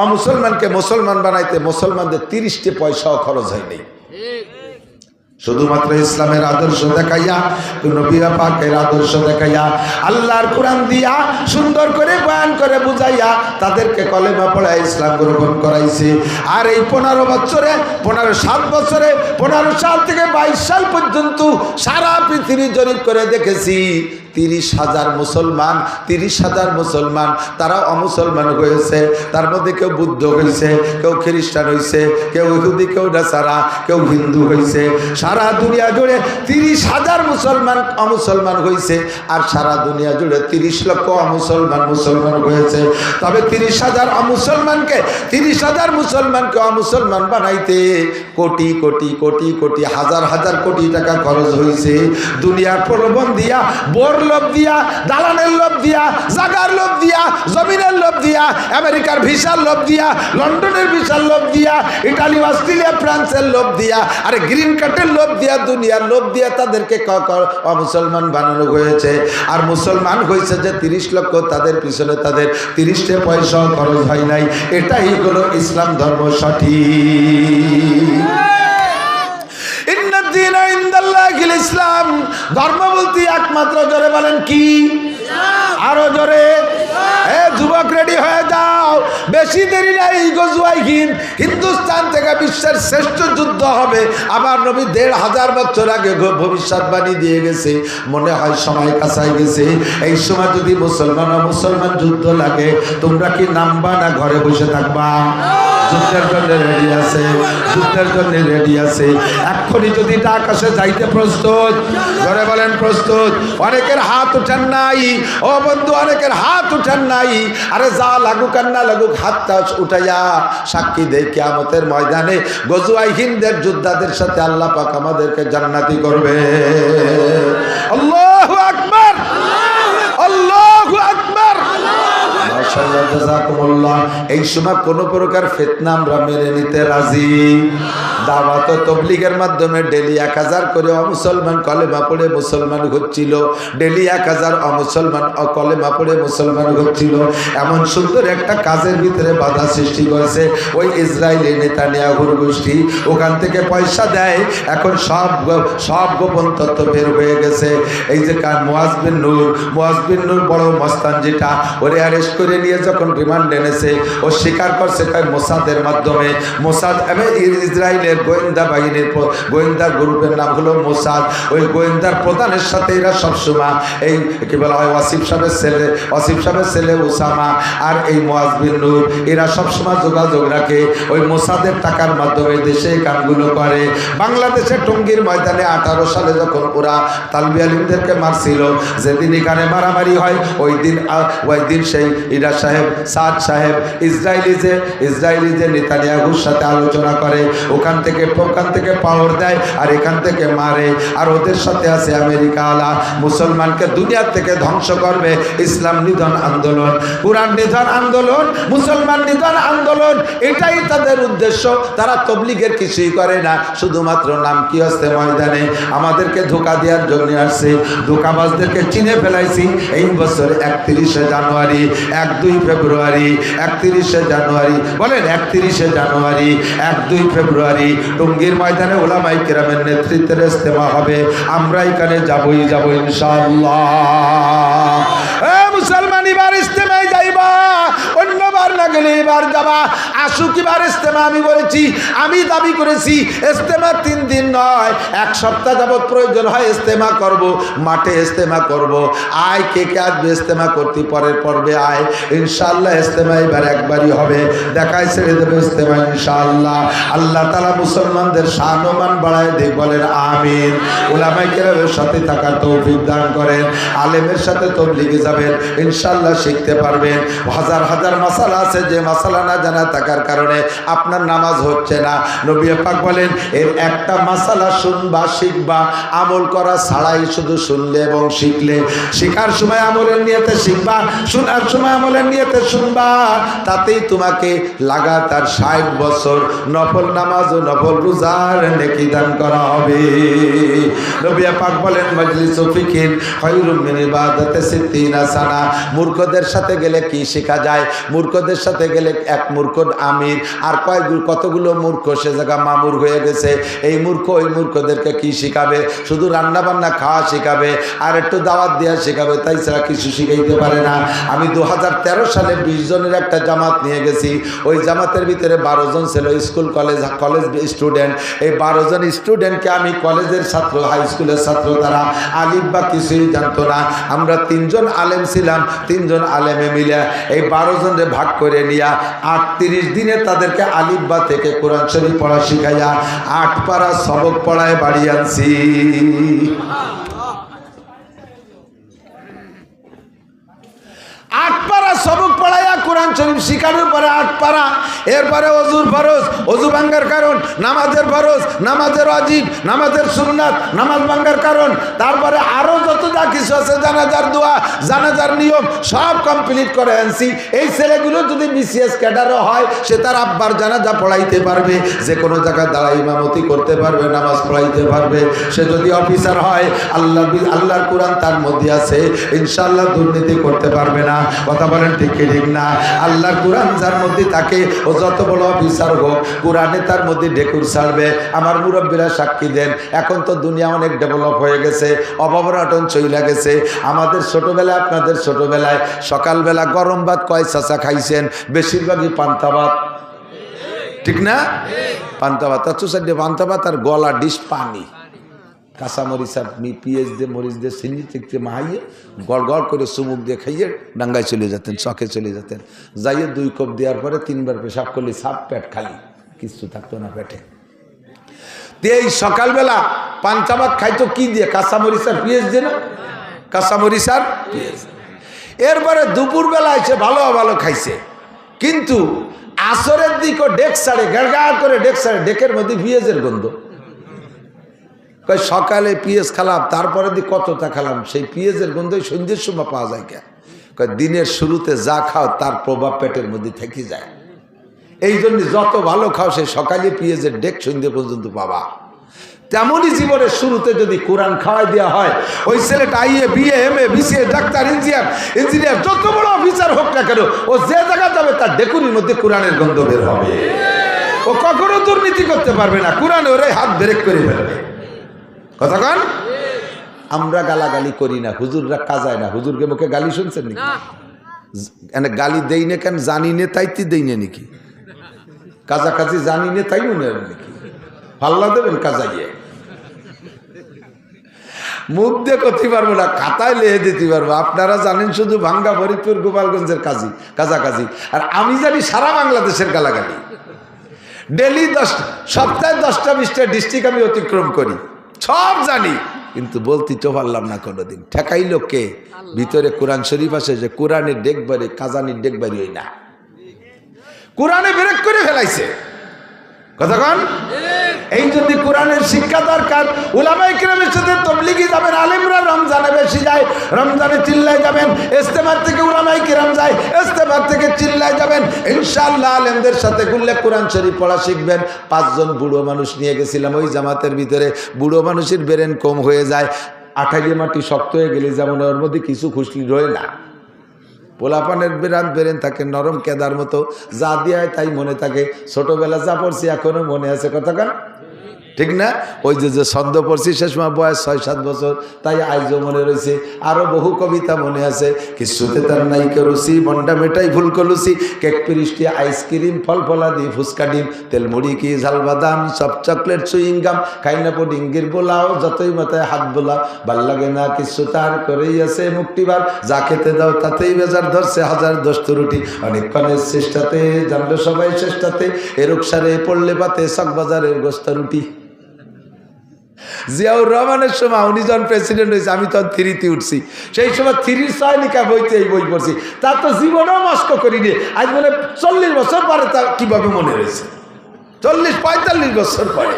অমুসলমানকে মুসলমান বানাইতে মুসলমানদের 30টি পয়সাও খরচ হয়নি। শুধুমাত্র ইসলামের আদর্শ দেখাইয়া, নবী পাকের আদর্শ দেখাইয়া, আল্লাহর কোরআন দিয়া সুন্দর করে বয়ান করে বুঝাইয়া তাদেরকে কলেমা পড়ায় ইসলাম গ্রহণ করাইছে। আর এই 15 সাল থেকে 22 সাল পর্যন্ত সারা পৃথিবী জরিপ করে দেখেছি 30,000 মুসলমান তারা অমুসলমান হয়েছে। তার মধ্যে কেউ বুদ্ধ হয়েছে, কেউ খ্রিস্টান হয়েছে, কেউ ইহুদি, কেউ নাসারা, কেউ হিন্দু হয়েছে। সারা দুনিয়া জুড়ে 30,000 অমুসলমান হয়েছে, আর সারা দুনিয়া জুড়ে 30 লক্ষ মুসলমান হয়েছে। তবে 30,000 মুসলমানকে অমুসলমান বানাইতে কোটি কোটি কোটি কোটি হাজার হাজার কোটি টাকা খরচ হয়েছে। দুনিয়ার প্রলোভন দিয়া, বোর লোভ দিয়া, দালানের লোভ দিয়া, জাগার লোভ দিয়া, জমিনের লোভ দিয়া, আমেরিকার ভিসার লোভ দিয়া, লন্ডনের ভিসার লোভ দিয়া, ইটালি, অস্ট্রেলিয়া, ফ্রান্সের লোভ দিয়া, আরে গ্রিন কার্ডের লোভ দিয়া, দুনিয়ার লোভ দিয়া তাদেরকে মুসলমান বানানো হয়েছে। আর মুসলমান হয়েছে যে 30 লক্ষ, তাদের পিছনে তাদের 30টা পয়সা খরচ হয় নাই। এটাই হলো ইসলাম ধর্ম সঠিক। ইসলাম ধর্ম বলতে একমাত্র, জোরে বলেন কি? আরো জোরে। যুবক রেডি হয়ে যাও, বেশি দেরি নাই, গজওয়াই হিন্দ, হিন্দুস্তান থেকে বিশ্বের শ্রেষ্ঠ যুদ্ধ হবে। আবার নবী 1500 বছর আগে ভবিষ্যৎবাণী দিয়ে গেছে। মনে হয় সময় কাছাই গেছে। এই সময় যদি মুসলমান যুদ্ধ লাগে, তোমরা কি নামবা না ঘরে বসে থাকবা? যুদ্ধের জন্য রেডি আছে, যুদ্ধের জন্য রেডি আছে। এক্ষুনি যদি এটা আকাশে যাইতে প্রস্তুত, ধরে বলেন প্রস্তুত। অনেকের হাত উঠেন নাই ও বন্ধু, অনেকের হাত উঠেন নাই। আরে যা লাগুক আর না লাগুক, হাতটা উঠাইয়া সাক্ষী দেয় কিয়ামতের ময়দানে গজওয়ায়ে হিন্দের যোদ্ধাদের সাথে আল্লাহ পাক আমাদেরকে জান্নাতি করবে। আল্লাহু আকবার, আল্লাহু আকবার। মাশাআল্লাহ, জাযাকুমুল্লাহ। এই সময় কোন প্রকার ফিতনা আমরা মেনে নিতে রাজি। দাওয়াত ও তাবলীগের মাধ্যমে ডেলি 1000 করে অমুসলমান কলেমা পড়ে মুসলমান হচ্ছিল, ডেলি 1000 অমুসলমান কলেমা পড়ে মুসলমান হচ্ছিল। এমন সুন্দর একটা কাজের ভিতরে বাধা সৃষ্টি করেছে ওই ইসরায়েলি নেতানিয়াহুর গোষ্ঠী। ওখান থেকে পয়সা দেয়, এখন সব গোপন তথ্য বের হয়ে গেছে। এই যে মুয়াজ বিন নূর বড় মস্তান, যেটা ওরে অ্যারেস্ট করে নিয়ে যখন রিমান্ড এনেছে, ও স্বীকার করছে কয় মোসাদের মাধ্যমে। মোসাদ ইসরায়েলের গোয়েন্দা বাহিনীর গোয়েন্দা গ্রুপের নাম হলো মোসাদ। ওই গোয়েন্দার প্রধানের সাথে এরা সবসময় এই কি বলা হয় ওয়াসিফ সাহেবের ছেলে উসামা আর এই মুয়াজ বিন নূর, এরা সবসময় যোগাযোগ রাখে। ওই মোসাদের টাকার মাধ্যমে দেশে কামগুলো করে। বাংলাদেশের টঙ্গীর ময়দানে 18 সালে যখন ওরা তালবি আলিমদেরকে মারছিল, যেদিন এখানে মারামারি হয় ওই দিন সেই ইরা সাহেব সাদ সাহেব ইসরায়েলি যে নেতানিয়াহুর সাথে আলোচনা করে, ওখান থেকে পাওয়ার দেয় আর এখান থেকে মারে। আর ওদের সাথে আছে আমেরিকা আলা, মুসলমানকে দুনিয়া থেকে ধ্বংস করবে। ইসলাম নিধন আন্দোলন, কুরআন নিধন আন্দোলন, মুসলমান নিধন আন্দোলন, এটাই তাদের উদ্দেশ্য। তারা তাবলীগের কিছুই করে না, শুধুমাত্র নাম কি হচ্ছে ময়দানে আমাদেরকে ধোঁকা দেওয়ার জন্য আসছে। ধোঁকাবাজদেরকে চিনে ফেলাইছি এই বছর 31শে জানুয়ারি, 1-2 ফেব্রুয়ারি, 31শে জানুয়ারি, বলেন 31শে জানুয়ারি, 1-2 ফেব্রুয়ারি টঙ্গীর ময়দানে উলামায়ে কেরামের নেতৃত্বে ইজতেমা হবে। আমরা এখানে যাবই ইনশাআল্লাহ। মুসলমান এবার ইজতেমায় যাইবা, অন্যবার না গেলে এবার যাবা। আসুক এবার ইজতেমা। আমি বলেছি, আমি দাবি করেছি ইজতেমা 3 দিন নয়, 1 সপ্তাহ যাবত প্রয়োজন হয় ইজতেমা করব, মাঠে ইজতেমা করব। আয় কে আসবে ইজতেমা করতে, পরের পর্বে আয়। ইনশাআল্লাহ ইজতেমা এবার একবারই হবে, দেখায় ছেড়ে দেবে ইজতেমা ইনশাআল্লাহ। আল্লাহ তাআলা মুসলমানদের শান-ও-মান বাড়ায় দেখ, বলেন আমিন। উলামায়ে কেরামের সাথে থাকার তৌফিক দান করেন। আলেমের সাথে তাবলীগে যাবেন, ইনশাআল্লাহ শিখতে পারবেন। হাজার মাসালা আছে যে মাসালা না জানা থাকার কারণে আপনার নামাজ হচ্ছে না। নবী পাক বলেন, এর একটা মাসালা শুনবা, শিখবা, আমল করা ছাড়াই শুধু শুনলে এবং শিখলে। শেখার সময় আমলের নিয়তে শিখবা, শোনার সময় আমলের নিয়তে শুনবা, তাতেই তোমাকে লাগাতার 60 বছর নফল নামাজ ও নফল রোজার নেকি দান করা হবে। নবী পাক বলেন, মাজলিসু ফিকিন খায়রুম মিন ইবাদাতি 60 সানা। মূর্খদের সাথে গেলে কি শেখা যায়? মূর্খদের সাথে গেলে এক মূর্খ আমির আর কতগুলো মূর্খ সে জায়গা মামুর হয়ে গেছে। এই মূর্খ ওই মূর্খদেরকে কি শিখাবে? শুধু রান্না বান্না খাওয়া শিখাবে আর একটু দাওয়াত দেওয়া শিখাবে, তাই ছাড়া কিছু শিখাইতে পারে না। আমি 2013 সালে 20 জনের একটা জামাত নিয়ে গেছি। ওই জামাতের ভিতরে 12 জন ছিল স্কুল কলেজ স্টুডেন্ট। এই 12 জন স্টুডেন্টকে আমি কলেজের ছাত্র, হাই স্কুলের ছাত্র, তারা আলিফ বা কিছুই জানতো না। আমরা 3 জন আলেম ছিলাম, 3 জন আলেমে মিলে এই 12 জনের ভাগ করে নিয়া 38 দিনে তাদেরকে আলিফ বা থেকে কোরআন শরীফ পড়া শিখাইয়া 8 পারা সবক পড়ায় বাড়ি আনছি। সবক পড়াইয়া কোরআন শরীফ শিখানোর পরে 8 পারা। এরপরে অজুর ফরজ, অজু ভাঙ্গার কারণ, নামাজের ফরজ, নামাজের ওয়াজিব, নামাজের সুন্নাত, নামাজ ভাঙ্গার কারণ, তারপরে আরো যত যা কিছু আছে, জানাজার দোয়া, জানাজার নিয়ম সব কমপ্লিট করে আনছি। এই ছেলেগুলো যদি বিসিএস ক্যাডারও হয়, সে তার আব্বার জানাজা পড়াইতে পারবে, যে কোনো জায়গায় দাঁড়ায় ইমামতি করতে পারবে, নামাজ পড়াইতে পারবে। সে যদি অফিসার হয়, আল্লাহর কোরআন তার মধ্যে আছে, ইনশাআল্লাহ দুর্নীতি করতে পারবে না। কথা বলেন ঠিক না? আল্লাহর কোরআন যার মধ্যে থাকে, ও যত বড় অফিসার হোক, কোরআনে তার মধ্যে ঢেকুর ছাড়বে। আমার মুরব্বীরা সাক্ষী দেন, এখন তো দুনিয়া অনেক ডেভেলপ হয়ে গেছে, অভাবনাটন চইলা গেছে। আমাদের ছোটবেলায়, আপনাদের ছোটবেলায় সকালবেলা গরম ভাত কয় চাচা খাইছেন? বেশিরভাগই পান্তা ভাত, ঠিক না? পান্তা ভাত, পান্তা ভাত আর গলা ডিশ পানি। কাঁচা মরিচ আর পেঁয়াজ দিয়ে মরিচ দিয়ে চিনি থেকে মাহাইয়ে গড় গড় করে চুমুক দিয়ে খাইয়ে ডাঙ্গায় চলে যেতেন, চকে চলে যেতেন। যাইয়ে 2 কাপ দেওয়ার পরে 3 বার পেশাব করলে সাপ পেট খালি, কিচ্ছু থাকতো না পেটে। এই সকালবেলা পান্তা ভাত খাইতো কি দিয়ে? কাঁচা মরিচ আর পেঁয়াজ দিয়ে না? কাঁচা মরিচ আর পেঁয়াজ। এরপরে দুপুরবেলা এসে ভালো ভালো খাইছে, কিন্তু আসরের দিকও ডেক সাড়ে গাড় করে ডেক সাড়ে, ডেকের মধ্যে পেঁয়াজের গন্ধ। কয় সকালে পেঁয়াজ খেলাম, তারপরে দিয়ে কতটা খেলাম, সেই পেঁয়াজের গন্ধই সন্ধ্যের সময় পাওয়া যায় কে? কয় দিনের শুরুতে যা খাও তার প্রভাব পেটের মধ্যে থেকে যায়। এই জন্য যত ভালো খাও সেই সকালে পেঁয়াজের ডেক সন্ধ্যে পর্যন্ত পাবা। তেমনই জীবনের শুরুতে যদি কোরআন খাওয়াই দেওয়া হয়, ওই ছেলেটা আইএ বিএ এমএ বিসিএ ডাক্তার ইঞ্জিনিয়ার যত বড় অফিসার হোক না কেন, ও যে জায়গা যাবে তার ডেকুরির মধ্যে কোরআনের গন্ধ বের হবে। ও কখনো দুর্নীতি করতে পারবে না, কোরআনে ওরে হাত ব্রেক করে ফেলবে। কথা কন? আমরা গালাগালি করি না, হুজুররা কাজায় না। হুজুরকে মুখে গালি শুনছেন নাকি? গালি দেই না কেন? জানি নে তাইতে দেই না নাকি? কাজাকাজি জানি নে তাই মনে হয় নাকি? পাল্লা দেবেন কাজাইয়ে? মুখ দিয়ে করতে পারবো না, খাতায় লেহে দিতে পারবো। আপনারা জানেন শুধু ভাঙ্গা, ফরিদপুর, গোপালগঞ্জের কাজাকাজি, আর আমি জানি সারা বাংলাদেশের গালাগালি। ডেলি সপ্তাহে 10টা-20টা ডিস্ট্রিক্ট আমি অতিক্রম করি, সব জানি, কিন্তু বলতে তো পারলাম না কোনোদিন। ঠেকাইল কে? ভিতরে কোরআন শরীফ আছে যে কোরআনের ডেকবারি কাজানির ডেকবারি হই না, কোরআনে ব্রেক করে ফেলাইছে। কথা কন? এই জন্য কোরআনের শিক্ষা দরকার। উলামায়ে কিরামের সাথে তবলিগি যাবেন, আলেমরা রমজানে বেশি যায়, রমজানে চিল্লায় যাবেন। ইস্তেমার থেকে উলামায়ে কিরাম যায়, ইস্তেমার থেকে চিল্লায় যাবেন। ইনশাআল্লাহ আলেমদের সাথে ঘুরলে কোরআন শরীফ পড়া শিখবেন। 5 জন বুড়ো মানুষ নিয়ে গেছিলাম ওই জামাতের ভিতরে। বুড়ো মানুষের ব্রেন কম হয়ে যায়, আঠাইয়ে মাটি শক্ত হয়ে গেলে যেমন ওর মধ্যে কিছু খুশলি রয়ে না। পোলাপানের বেরেন থাকে নরম কেদার মতো, যা দিয়ে তাই মনে থাকে। ছোটবেলা যা পড়ছি এখনো মনে আছে। কথা কান ঠিক না? ওই যে ছন্দ পড়ছি সে সময় বয়স 6-7 বছর, তাই আইজও মনে রয়েছে। আরো বহু কবিতা মনে আছে। কিছুতে তার নাই কেরুসি, মন্ডা মেটাই ফুল কলুসি, কেক পিরিষ্টি, আইসক্রিম, ফল ফলাদি, ফুচকা ডিম, তেল মুড়ি কি ঝাল বাদাম, সব চকলেট সুইংগাম, খাইনা পুডিঙ্গির বোলাও, যতই মাথায় হাত বোলাও, ভাল লাগে না কিছু তার করেই আছে মুক্তিবার, যা খেতে দাও তাতেই বেজার ধরছে হাজার দোস্ত রুটি, অনেকক্ষণের চেষ্টাতে জানলো সবাই চেষ্টাতে, এরকসারে পড়লে পাতে চকবাজারের গোস্তা রুটি। জিয়াউর রহমানের সময় উনি যখন প্রেসিডেন্ট হয়েছে, আমি তখন 3তে উঠছি। সেই সময় 3 সয়নিকা বইতে এই বই পড়ছি। তার তো জীবনেও মস্ক করিনি। আজ মনে 40 বছর পরে তা কিভাবে মনে রয়েছে, 40-45 বছর পরে।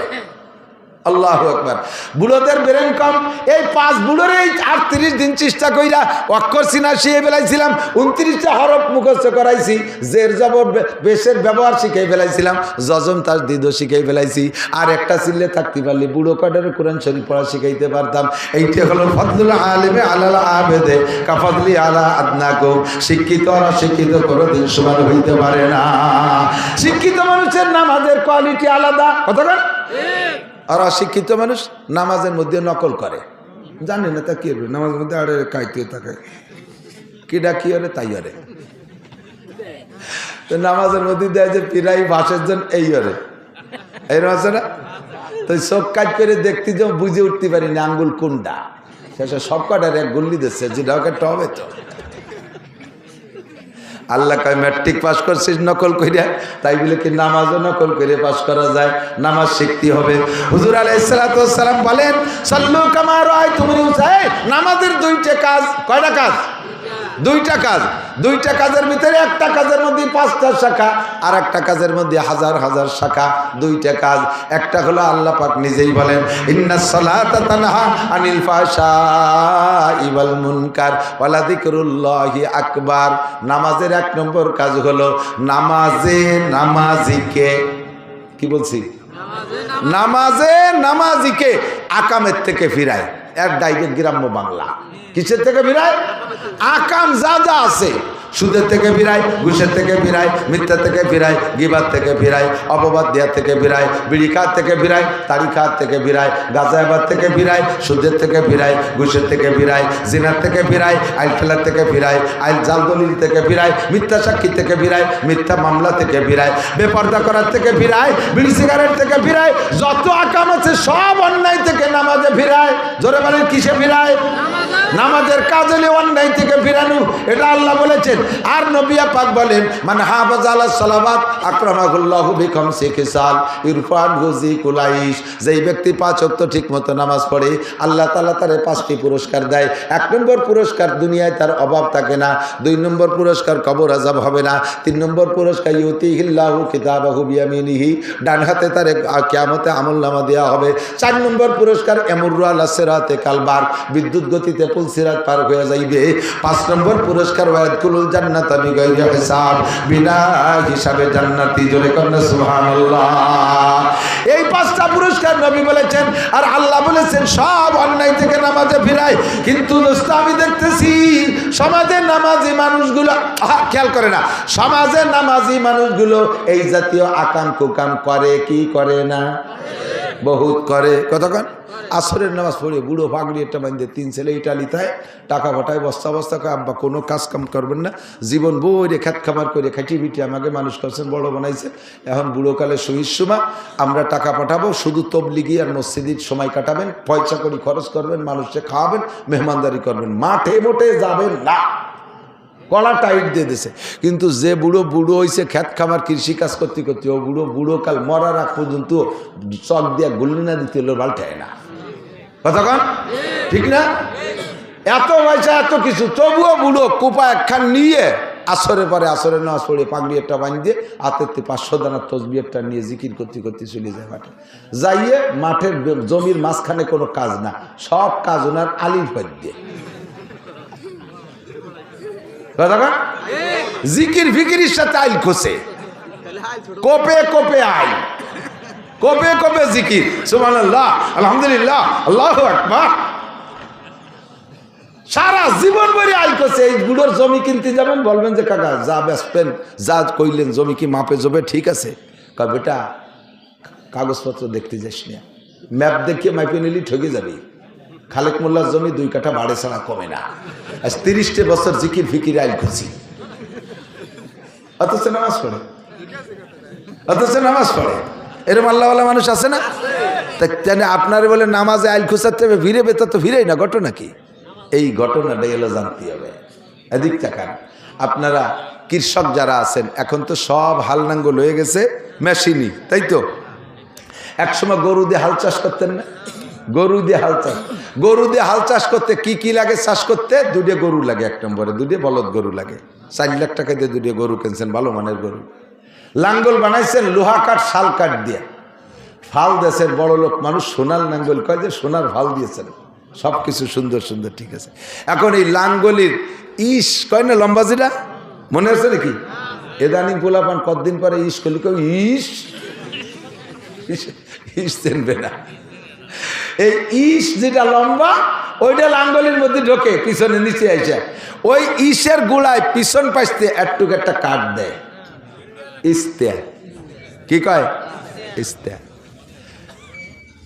আল্লাহু আকবার। বুড়োদের ব্রেন কম। এই 5 বুড়োর এই 38 দিন চেষ্টা কইরা অক্ষর চিনা শিখে ফেলাইছিলাম, 29টা হরফ মুখস্থ করাইছি, জের জবর বেশের ব্যবহার শিখাই ফেলাইছিলাম, জজম তার দিদও শিখাই ফেলাইছি। আর একটা চিল্লে থাকতে পারলে বুড়ো কাটারে কোরআন শরীফ পড়া শিখাইতে পারতাম। এইটা হলো ফজলুল আলিমে আলাল আবেদে কাফাদলি আলা আদনাকুম। শিক্ষিত আর অশিক্ষিত কোনোদিন সমান হইতে পারে না। শিক্ষিত মানুষের নামাজের কোয়ালিটি আলাদা। কতক্ষণ? আর অশিক্ষিত মানুষ নামাজের মধ্যে নকল করে, জানে না তা কি হবে। নামাজের মধ্যে আরে কাইতে থাকায় কিডা কি আরে তাই আরে, তো নামাজের মধ্যে দেয় যে পিরাই বাসের জন এই আরে এরকম আছে না। তো চোখ কাজ করে দেখতে যে বুঝে উঠতে পারি না আঙ্গুল কোনটা, শেষে সব কটার এক গুল্লি দিচ্ছে, যেটা একটা হবে তো। আল্লাহ কয় ম্যাট্রিক পাস করছিস নকল কইরা, তাই বলে কি নামাজও নকল করে পাস করা যায়? নামাজ শিখতে হবে। হুজুর আলাইহিস সালাতু ওয়াস সালাম বলেন, সাল্লু কামা রাআইতুমুনি উসাল্লি। নামাজের 2টা কাজ। কয়টা কাজ? 2টা কাজ। 2টা কাজের ভিতরে একটা কাজের মধ্যে 5টা শাখা, আর একটা কাজের মধ্যে হাজার হাজার শাখা। 2টা কাজ। একটা হলো আল্লাহ পাক নিজেই বলেন, ইন্নাস সালাতা তানহা আনিল ফাহশাই ওয়াল মুনকার ওয়া লাযিকরুল্লাহি আকবার। নামাজের 1 নম্বর কাজ হলো নামাজিকে, কি বলছি? নামাজিকে আকামের থেকে ফিরায়। এর ডাইরেক্ট গ্রাম্য বাংলা। কিসের থেকে ফিরায়? আকাম যা যা আছে সুদের থেকে ফিরায়, ঘুষের থেকে ফিরায়, মিথ্যা থেকে ফিরায়, গিবাত থেকে ফিরায়, অপবাদ দেওয়া থেকে ফিরায়, বিড়ি খাওয়ার থেকে ফিরায়, তাড়ি খাওয়ার থেকে ফিরায়, গাঁজাবাদ থেকে ফিরায়, সুদের থেকে ফিরায়, ঘুষের থেকে ফিরায়, জিনার থেকে ফিরায়, আইল খেলার থেকে ফিরায়, আইল জাল দলিল থেকে ফিরায়, মিথ্যা সাক্ষী থেকে ফিরায়, মিথ্যা মামলা থেকে ফিরায়, বেপর্দা করার থেকে ফিরায়, বিড়ি সিগারেট থেকে ফিরায়, যত আকাম আছে সব অন্যায় থেকে নামাজে ফিরায়। জোরে বলেন কিসে ফিরায়? নামাজের কাজ হলে অন্যায় থেকে ফিরানো, এটা আল্লাহ বলেছেন। আর নবী পাক বলেন, মান হাফাজা আলা সালাওয়াত আকরামাহুল্লাহু বিখামসি খিসাল ইরফানহু যিকুলাইশ। যেই ব্যক্তি 5 ওয়াক্ত ঠিকমতো নামাজ পড়ে আল্লাহ তাআলা তারে 5টি পুরস্কার দেয়। 1 নম্বর পুরস্কার, দুনিয়ায় তার অভাব থাকে না। 2 নম্বর পুরস্কার, কবর আযাব হবে না। 3 নম্বর পুরস্কার, ইউতিহিল্লাহু কিতাবাহু বিয়ামিনিহি, ডান হাতে তারে কিয়ামতে আমলনামা দেওয়া হবে। 4 নম্বর পুরস্কার, ইয়ামুরু আলা সিরাতে কালবার, বিদ্যুৎ গতিতে পুল সিরাত পার হয়ে যাইবে। 5 নম্বর পুরস্কার, ওয়ায়াদকুলুল জান্নাতা বিগাইরি হিসাব, বিনা হিসাবে জান্নাতি। জোরে কন্না সুবহানাল্লাহ। এই 5টা পুরস্কার নবী বলেছেন, আর আল্লাহ বলেছেন সব অন্যায় থেকে নামাজে ফিরায়। কিন্তু দোস্ত, আমি দেখতেছি সমাজের নামাজি মানুষগুলো খেয়াল করে না। সমাজের নামাজি মানুষগুলো এই জাতীয় আকাম কুকাম করে কি করে না? বহুত করে। কতক্ষণ আসরের নামাজ পড়ে বুড়ো পাগড়ি একটা বান্ধে 3 ছেলে ইটালিতায় টাকা পাঠায় বস্তা বস্তা করে, আব্বা কোনো কাজ কাম করবেন না, জীবন বইরে খেত খাবার করে খাটি পিটি আমাকে মানুষ করছেন, বড় বানাইছেন। এখন বুড়োকালে শহীদ সময় আমরা টাকা পাঠাবো, শুধু তবলিগি আর মসজিদের সময় কাটাবেন, পয়সা করে খরচ করবেন, মানুষকে খাওয়াবেন, মেহমানদারি করবেন, মাঠে মোটে যাবেন না। কলা টাইট দিয়ে দিছে। কিন্তু যে বুড়ো হয়েছে খেত খামার কৃষি কাজ করতে করতে, ও বুড়ো কাল মরার আগ পর্যন্ত চক দিয়া গুলি না দিতে হলো বাল্টায় না। কতক্ষণ ঠিক না? এত পয়সা এত কিছু, তবুও বুড়ো কোপা একখান নিয়ে আসরের পরে আসরের নামাজ পড়ে পাগড়ি একটা বাঁধিয়ে হাতের 500 দানার তসবিহ একটা নিয়ে জিকির করতে করতে চলে যায় মাঠে। যাইয়ে মাঠের জমির মাঝখানে কোনো কাজ না, সব কাজ ওনার আলির পর দিয়ে। জিকির ফিকিরির সাথে আইল খোসে, কোপে কোপে আইল, কোপে কোপে জিকির, সুবহানাল্লাহ, আলহামদুলিল্লাহ, আল্লাহু আকবার। সারা জীবন ভরে আইল খোসে। এই বুড়োর জমি কিনতে যাবেন, বলবেন যে কাকা যা বেচবেন, যা কইলেন জমি কি মাপে জবে ঠিক আছে? কয় বেটা কাগজপত্র দেখতে যাস না, ম্যাপ দেখিয়ে মাপে নিলি ঠকে যাবি। খালেক মোল্লার জমি 2 কাঠা বাড়ে ছাড়া কমে না। আজ 30 বছর জিকির ফিকির আইল খুশি, অথচ নামাজ পড়ে, এরকম আল্লাহওয়ালা মানুষ আছে না? আপনারা বলে নামাজে আইল খুশাতে হবে, ভিড়ে বেতা তো ভিড়েই না, ঘটনা কি? এই ঘটনাটা এলো জানতে হবে। এদিক তাকান। আপনারা কৃষক যারা আছেন, এখন তো সব হাল নাঙ্গল হয়ে গেছে মেশিনই, তাই তো? একসময় গরু দিয়ে হাল চাষ করতেন না? গরু দিয়ে হাল চাষ করতে কি কি লাগে? চাষ করতে 2টে গরু লাগে, 1 নম্বরে 2টে বলদ গরু লাগে। 4 লাখ টাকা দিয়ে 2টে গরু কিনছেন, ভালো মানের গরু। লাঙ্গল বানাইছেন লোহা কাঠ শাল কাঠ দিয়ে। ফাল দেশের বড় লোক মানুষ সোনার লাঙ্গল কয় যে সোনার ফাল দিয়েছেন, সব কিছু সুন্দর সুন্দর, ঠিক আছে। এখন এই লাঙ্গলির ইস কয় না, লম্বা যেটা মনে আছে নাকি? এদানিং পোলাপান কতদিন পরে ইস করলি, কেউ ইস চেনবে না। এই ইস যেটা লম্বা, ওইটা লাঙ্গলের মধ্যে ঢোকে পিছনে নিচে আইসা, ওই ইসের গোড়ায় পিছন পাশতে একটুক একটা কাঠ দেয়, ইস্তে। কি কয়? ইস্তে।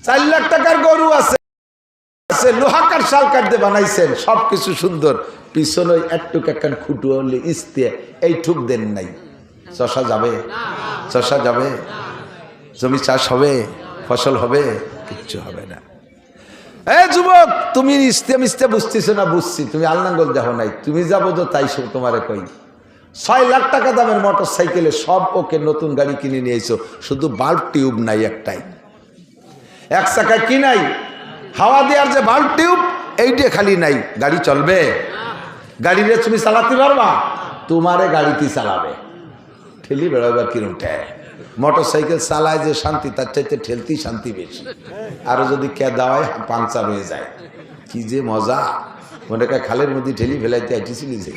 4 লাখ টাকার গরু আছে, লোহা কাঠ শাল কাঠ দিয়ে বানাইছেন, সবকিছু সুন্দর। পিছনে একটুক একখান খুঁটু হলে ইস্তে, এই ঠুক দেন নাই। চষা যাবে? চষা যাবে? জমি চাষ হবে? ফসল হবে? কিচ্ছু হবে না। এ যুবক, তুমি ইস্তে বুঝতেছো না? বুঝছি, তুমি আলনাঙ্গল দেখো নাই, তুমি যাবো তো তাই তোমারে কই। 6 লাখ টাকা দামের মোটর সাইকেলে সব ওকে নতুন গাড়ি কিনে নিয়েছো, শুধু বাল্ব টিউব নাই একটাই। 1 চাকায় কি নাই? হাওয়া দেওয়ার যে বাল্ব টিউব, এইটা খালি নাই। গাড়ি চলবে? গাড়িরে তুমি চালাতে পারবা? তোমারে গাড়িতে চালাবে, ঠেলি বেড়াবার কিরম ঠেয়। মোটর সাইকেল চালায় যে শান্তি, তার চাইতে ঠেলতেই শান্তি বেশি। আরো যদি কে দাওয়ায় পাংচার হয়ে যায়, কি যে মজা। মনে হয় খালের মধ্যে ঠেলি ফেলাইতে আইটিছিলি যে,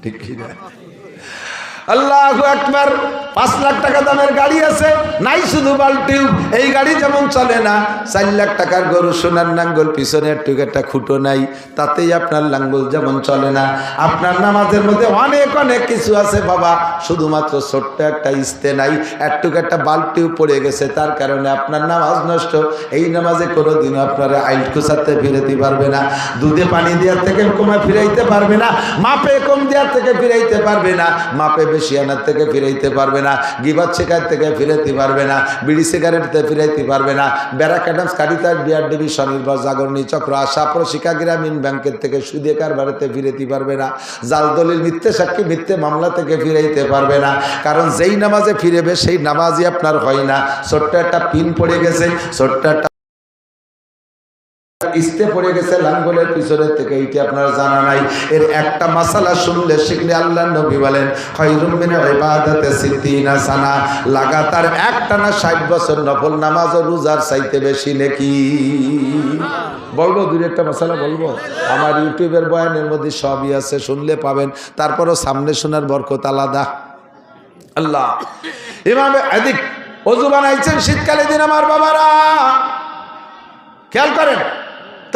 ঠিক কি না? আল্লাহু আকবার। 5 লাখ টাকা দামের গাড়ি আছে, নাই শুধু বালতিউ। এই গাড়ি যেমন চলে না, 4 লাখ টাকার গরু সোনার লাঙ্গল, পিছনের টুকেরটা খুঁটো নাই, তাতেই আপনার লাঙ্গল যেমন চলে না। আপনার নামাজের মধ্যে অনেক অনেক কিছু আছে বাবা, শুধুমাত্র ছোট্ট একটা ইস্তে নাই, একটুকু একটা বালতিও পড়ে গেছে, তার কারণে আপনার নামাজ নষ্ট। এই নামাজে কোনোদিনও আপনারা আইল কুচাতে ফিরাইতে পারবে না, দুধে পানি দেওয়ার থেকে কমে ফিরাইতে পারবে না, মাপে কম দেওয়ার থেকে ফিরাইতে পারবে না, মাপে বেশি আনার থেকে ফিরাইতে পারবে না, গিবাত শেখার থেকে ফিরাইতে পারবে না, বিড়ি সিগারেট থেকে ফিরাইতে পারবে না, ব্যারাক অ্যাডামস কারিতাস বিআরডিবি স্বনির্ভর জাগরণী চক্র আশা প্রশিকা গ্রামীণ ব্যাংকের থেকে সুদে কারবারেতে ফিরাইতে পারবে না, জাল দলিল মিথ্যে সাক্ষী মিথ্যে মামলা থেকে ফিরাইতে পারবে না। কারণ যেই নামাজে ফিরেবে সেই নামাজই আপনার হয় না। ছোট্ট একটা পিন পড়ে গেছে, ছোট্ট একটা ইস্তে পড়ে গেছে লাঙ্গলের পিছনের থেকে, এইটি আপনার জানা নাই। এর একটা মাসালা শুনলে শিখলে আল্লাহ নবী বলেন খায়রুম মিন ইবাদাতি সিদ্দিনা সানা, লাগাতার একটানা 60 বছর নফল নামাজ ও রোজার চাইতে বেশি নেকি। বলবো দুই একটা মাসালা বলবো, আমার ইউটিউবের বয়ানের মধ্যে সবই আছে, শুনলে পাবেন, তারপরও সামনে শোনার বরকত আলাদা। আল্লাহ ইমামে আদিক ওযু বানাইছেন শীতকালে দিন আমার বাবারা, খেয়াল করেন।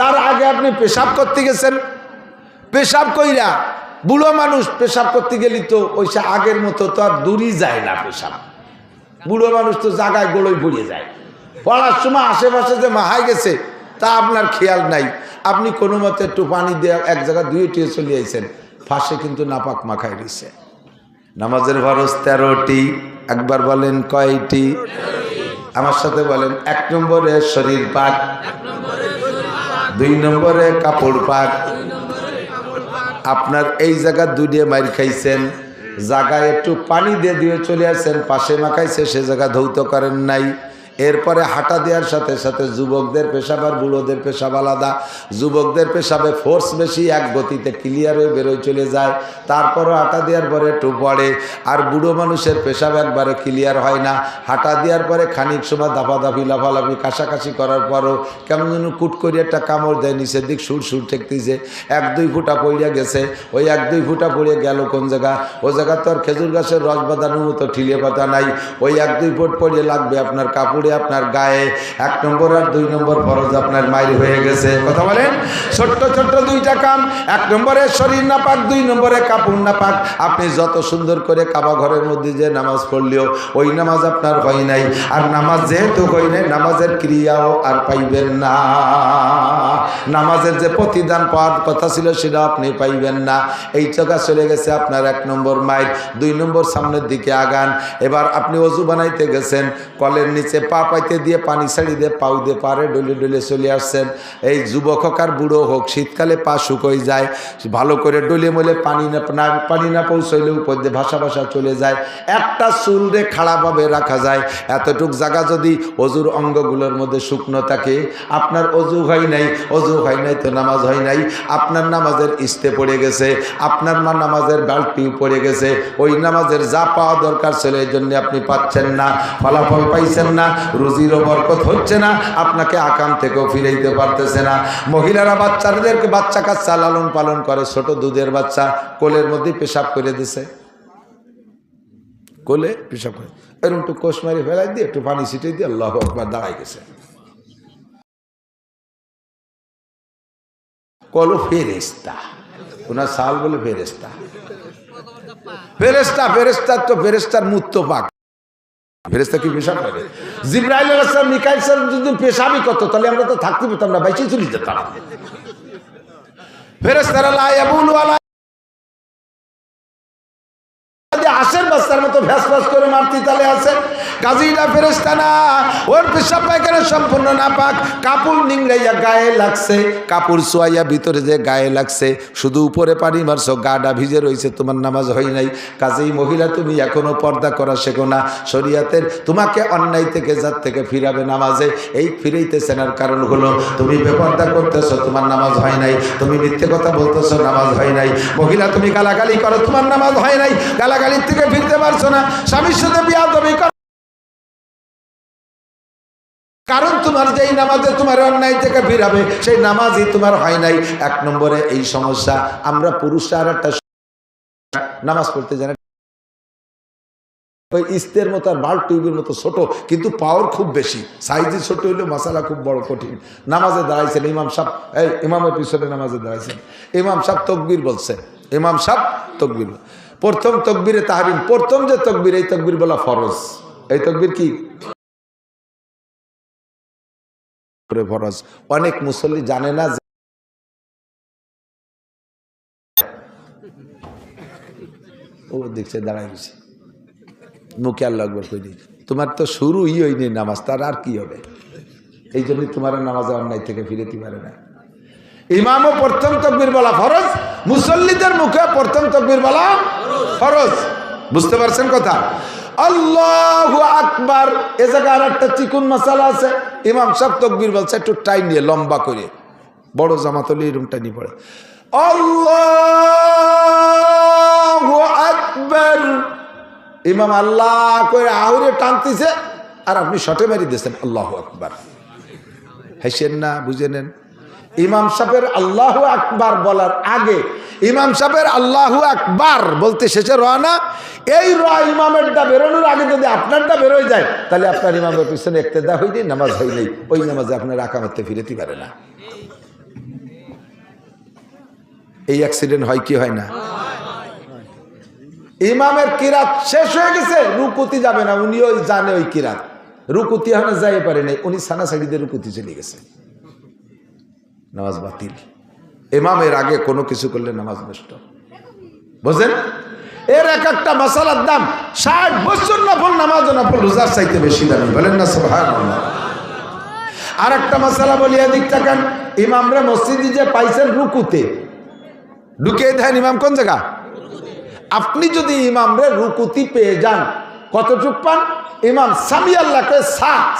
তার আগে আপনি পেশাব করতে গেছেন, পেশাব কইরা বুড়ো মানুষ পেশাব করতে গেলি তো ওই আগের মতো তো আর দূরই যায় না পেশাব। বুড়ো মানুষ তো জায়গায় গোড়ই পড়ে যায়, পড়ার সময় আশেপাশে যে মাহাই গেছে তা আপনার খেয়াল নাই। আপনি কোনো মতে একটু পানি দিয়ে এক জায়গায় ধুয়ে টুয়ে চলে আইছেন, ফাঁসে কিন্তু নাপাক মাখাই রয়েছে। নামাজের ফরজ 13টি, একবার বলেন কয়টি? আমার সাথে বলেন। 1 নম্বরে শরীর পাক, 2 নম্বরে কাপড় পাক। আপনার এই জায়গা দুইয়ে মাইর খাইছেন, জায়গায় একটু পানি দিয়ে চলে আসছেন, পাশে মাখাইছে, সে জায়গা ধৌত করেন নাই। এরপরে হাঁটা দেওয়ার সাথে সাথে যুবকদের পেশাব আর বুড়োদের পেশাব আলাদা। যুবকদের পেশাবে ফোর্স বেশি, এক গতিতে ক্লিয়ার হয়ে বেরোয় চলে যায়, তারপরও হাঁটা দেওয়ার পরে একটু পড়ে। আর বুড়ো মানুষের পেশাব একবারে ক্লিয়ার হয় না, হাঁটা দেওয়ার পরে খানিক সময় দাফাদাফি লাফালাফি কাশাকাশি করার পরও কেমন যেন কুট করে একটা কামড় দেয়, নিচের দিক সুর ঠেকতেছে, 1-2 ফুটা পড়িয়া গেছে। ওই 1-2 ফুটা পড়িয়ে গেল কোন জায়গা? ও জায়গা তো আর খেজুর গাছের রস বাঁধানোর মতো ঠিলে পাতা নাই। ওই 1-2 ফুট পড়িয়ে লাগবে আপনার কাপড়, আপনার গায়ে। 1 নম্বর আর 2 নম্বর ফরজ আপনার মাইর হয়ে গেছে। কথা বলেন। ছোট্ট ছোট্ট 2টা কাম, 1 নম্বরে শরীর নাপাক, 2 নম্বরে কাপড় নাপাক। আপনি যত সুন্দর করে কাবা ঘরের মধ্যে যে নামাজ পড়লেও ওই নামাজ আপনার হয় নাই। আর নামাজ যেহেতু হয় নাই, নামাজের ক্রিয়াও আর পাইবেন না। নামাজের যে প্রতিদান পাওয়ার কথা ছিল সেটা আপনি পাইবেন না। এই জায়গা চলে গেছে আপনার 1 নম্বর মাইর। 2 নম্বর সামনের দিকে আগান। এবার আপনি ওযু বানাইতে গেছেন, কলের নিচে পা পাইতে দিয়ে পানি ছাড়ি দিয়ে পাউ দিয়ে পারে ডলে ডলে চলে আসছেন। এই যুবক হোক আর বুড়ো হোক, শীতকালে পা শুকোয় যায়, ভালো করে ডলে মলে পানি না পৌঁছইলে উপর দিয়ে ভাসা চলে যায়। একটা চুল রে খাড়াভাবে রাখা যায়। এতটুক জায়গা যদি অজুর অঙ্গগুলোর মধ্যে শুকনো থাকে, আপনার অজু হয় নাই, অজু হয় নাই তো নামাজ হয় নাই। আপনার নামাজের ইস্তে পড়ে গেছে, আপনার নামাজের বালতিও পড়ে গেছে। ওই নামাজের যা পাওয়া দরকার ছিল এই জন্য আপনি পাচ্ছেন না, ফলাফল পাইছেন না, রুজিরও বরকত হচ্ছে না, আপনাকে আকাম থেকেও ফিরাইতে পারতেছে না। মহিলারা বাচ্চাদেরকে বাচ্চা কাচ্চা লালন পালন করে, ছোট দুধের বাচ্চা কোলের মধ্যে পেশাব করে দিছে, কোলে পেশাব করে এরকম একটু কোষ মারি ফেলাই দিয়ে একটু পানি ছিটিয়ে দিয়ে আল্লাহু আকবার দাঁড়াই গেছে। কলো ফেরেস্তা, ওনার সাল বলে ফেরেস্তা। ফেরেস্তার তো ফেরেস্তার মুত্ত পাক, ফেরেশতা কি পেশাব করে? জিবরাইল আলাইহিস সালাম, মিকাইল সালাম যদি পেশাবই করত তাহলে আমরা তো থাকতে পেতাম না, বাইচে চলে যেতাম। ফেরেশতারা লা ইয়াবুলু আলা আশের বাচ্চার মতো ভ্যাস করে মারতি তালে আছে। কাজীরা ফেরেশতা না, ওর পেশাব পায়খানা সম্পূর্ণ নাপাক। কাপড় নিংড়াইয়া গায়ে লাগছে, কাপড় সোয়াইয়া ভিতরে যে গায়ে লাগছে, শুধু উপরে পানি মারছো, গাটা ভিজে রয়েছে, তোমার নামাজ হয় নাই। কাজেই মহিলা তুমি এখনো পর্দা করা শেখো না। শরীয়তের তোমাকে অন্যায় থেকে যার থেকে ফিরাবে নামাজে, এই ফিরাইতেছেনার কারণ হলো তুমি বেপর্দা করতেছো, তোমার নামাজ হয় নাই। তুমি মিথ্যে কথা বলতেছো, নামাজ হয় নাই। মহিলা তুমি গালাগালি করো, তোমার নামাজ হয় নাই। গালাগালির থেকে ফিরতে পারছো না। স্বামীর সাথে বিয়াদবি করো, কারণ তোমার যেই নামাজে তোমার অন্যায় থেকে ফিরাবে সেই নামাজই তোমার হয় নাই। 1 নম্বরে এই সমস্যা। আমরা পুরুষরা আর একটা নামাজ পড়তে জানি ওই ইস্তের মতো আর বাল্ব টিউবের মতো ছোট, কিন্তু পাওয়ার খুব বেশি। সাইজে ছোট হইলে মশালা খুব বড় কঠিন। নামাজে দাঁড়াইছেন ইমাম সাহেব, এই ইমামের পিছনে নামাজে দাঁড়াইছেন, ইমাম সাহেব তকবীর বলছে, ইমাম সাহেব তকবীর, প্রথম তকবীরে তাহরিম, প্রথম যে তকবীর, এই তকবীর বলা ফরজ। এই তকবীর কি ফরজ? অনেক মুসল্লি জানে না। ও দেখছে দাঁড়াই গেছে, মুখে আল্লাহ আকবার কই দিই, তোমার তো শুরুই হয়নি নামাজ, তার আর কি হবে? এই জন্যই তোমার নামাজে অন্যায় থেকে ফিরেতে পারে না। ইমামও প্রথম তাকবীর বলা ফরজ, মুসল্লিদের মুখে প্রথম তাকবীর বলা ফরজ। বুঝতে পারছেন কথা? আল্লাহু আকবার। এ জায়গায় আর একটা চিকুন মাসালা আছে। ইমাম সাহেব তাকবীর বলছে একটু টাইম নিয়ে, লম্বা করে, বড় জামাত হলে এরকম টাইনি পড়ে, আল্লাহু আকবার। ইমাম আল্লাহ করে আহুরে টানতেছে, আর আপনি শটে মারি দিয়েছেন আল্লাহু আকবার। হেসেন না, বুঝে নেন। ইমাম সাহেবের আল্লাহু আকবার বলার আগে, ইমাম সাহেবের আল্লাহু আকবার বলতে শেষে রওনা, এই ইমামেরটা বেরোনোর আগে যদি আপনারটা বেরোয় যায়, তাহলে আপনার ইমামের পিছনে ইক্তেদা হয়নি, নামাজ হয় নাই, ওই নামাজে আপনার আকামতে ফিরেতে পারে না। এই অ্যাক্সিডেন্ট হয় কি হয় না? ইমামের কিরাত শেষ হয়ে গেছে, রুকুতি যাবে না, উনিও জানে ওই কিরাত, রুকুতি এখনো যাই পারে নাই, উনি সানা সাইডে রুকুতি চলে গেছে, নামাজ বাতিল। ইমামের আগে কোনো কিছু করলে নামাজ নষ্ট। বুঝলেন? এর এক একটা মাসালার দাম 60 বছর নফল নামাজ, নফল রোজার চাইতে বেশি দামি। বলেন না সুবহানাল্লাহ। আর একটা মাসালা বলি, এদিক তাকান। ইমামরা মসজিদে যে পাইছেন রুকুতে, ঢুকিয়ে দেন ইমাম কোন জায়গা? আপনি যদি ইমামরে রুকুতি পেয়ে যান, কতটুক পান? ইমাম সামি আল্লাহকে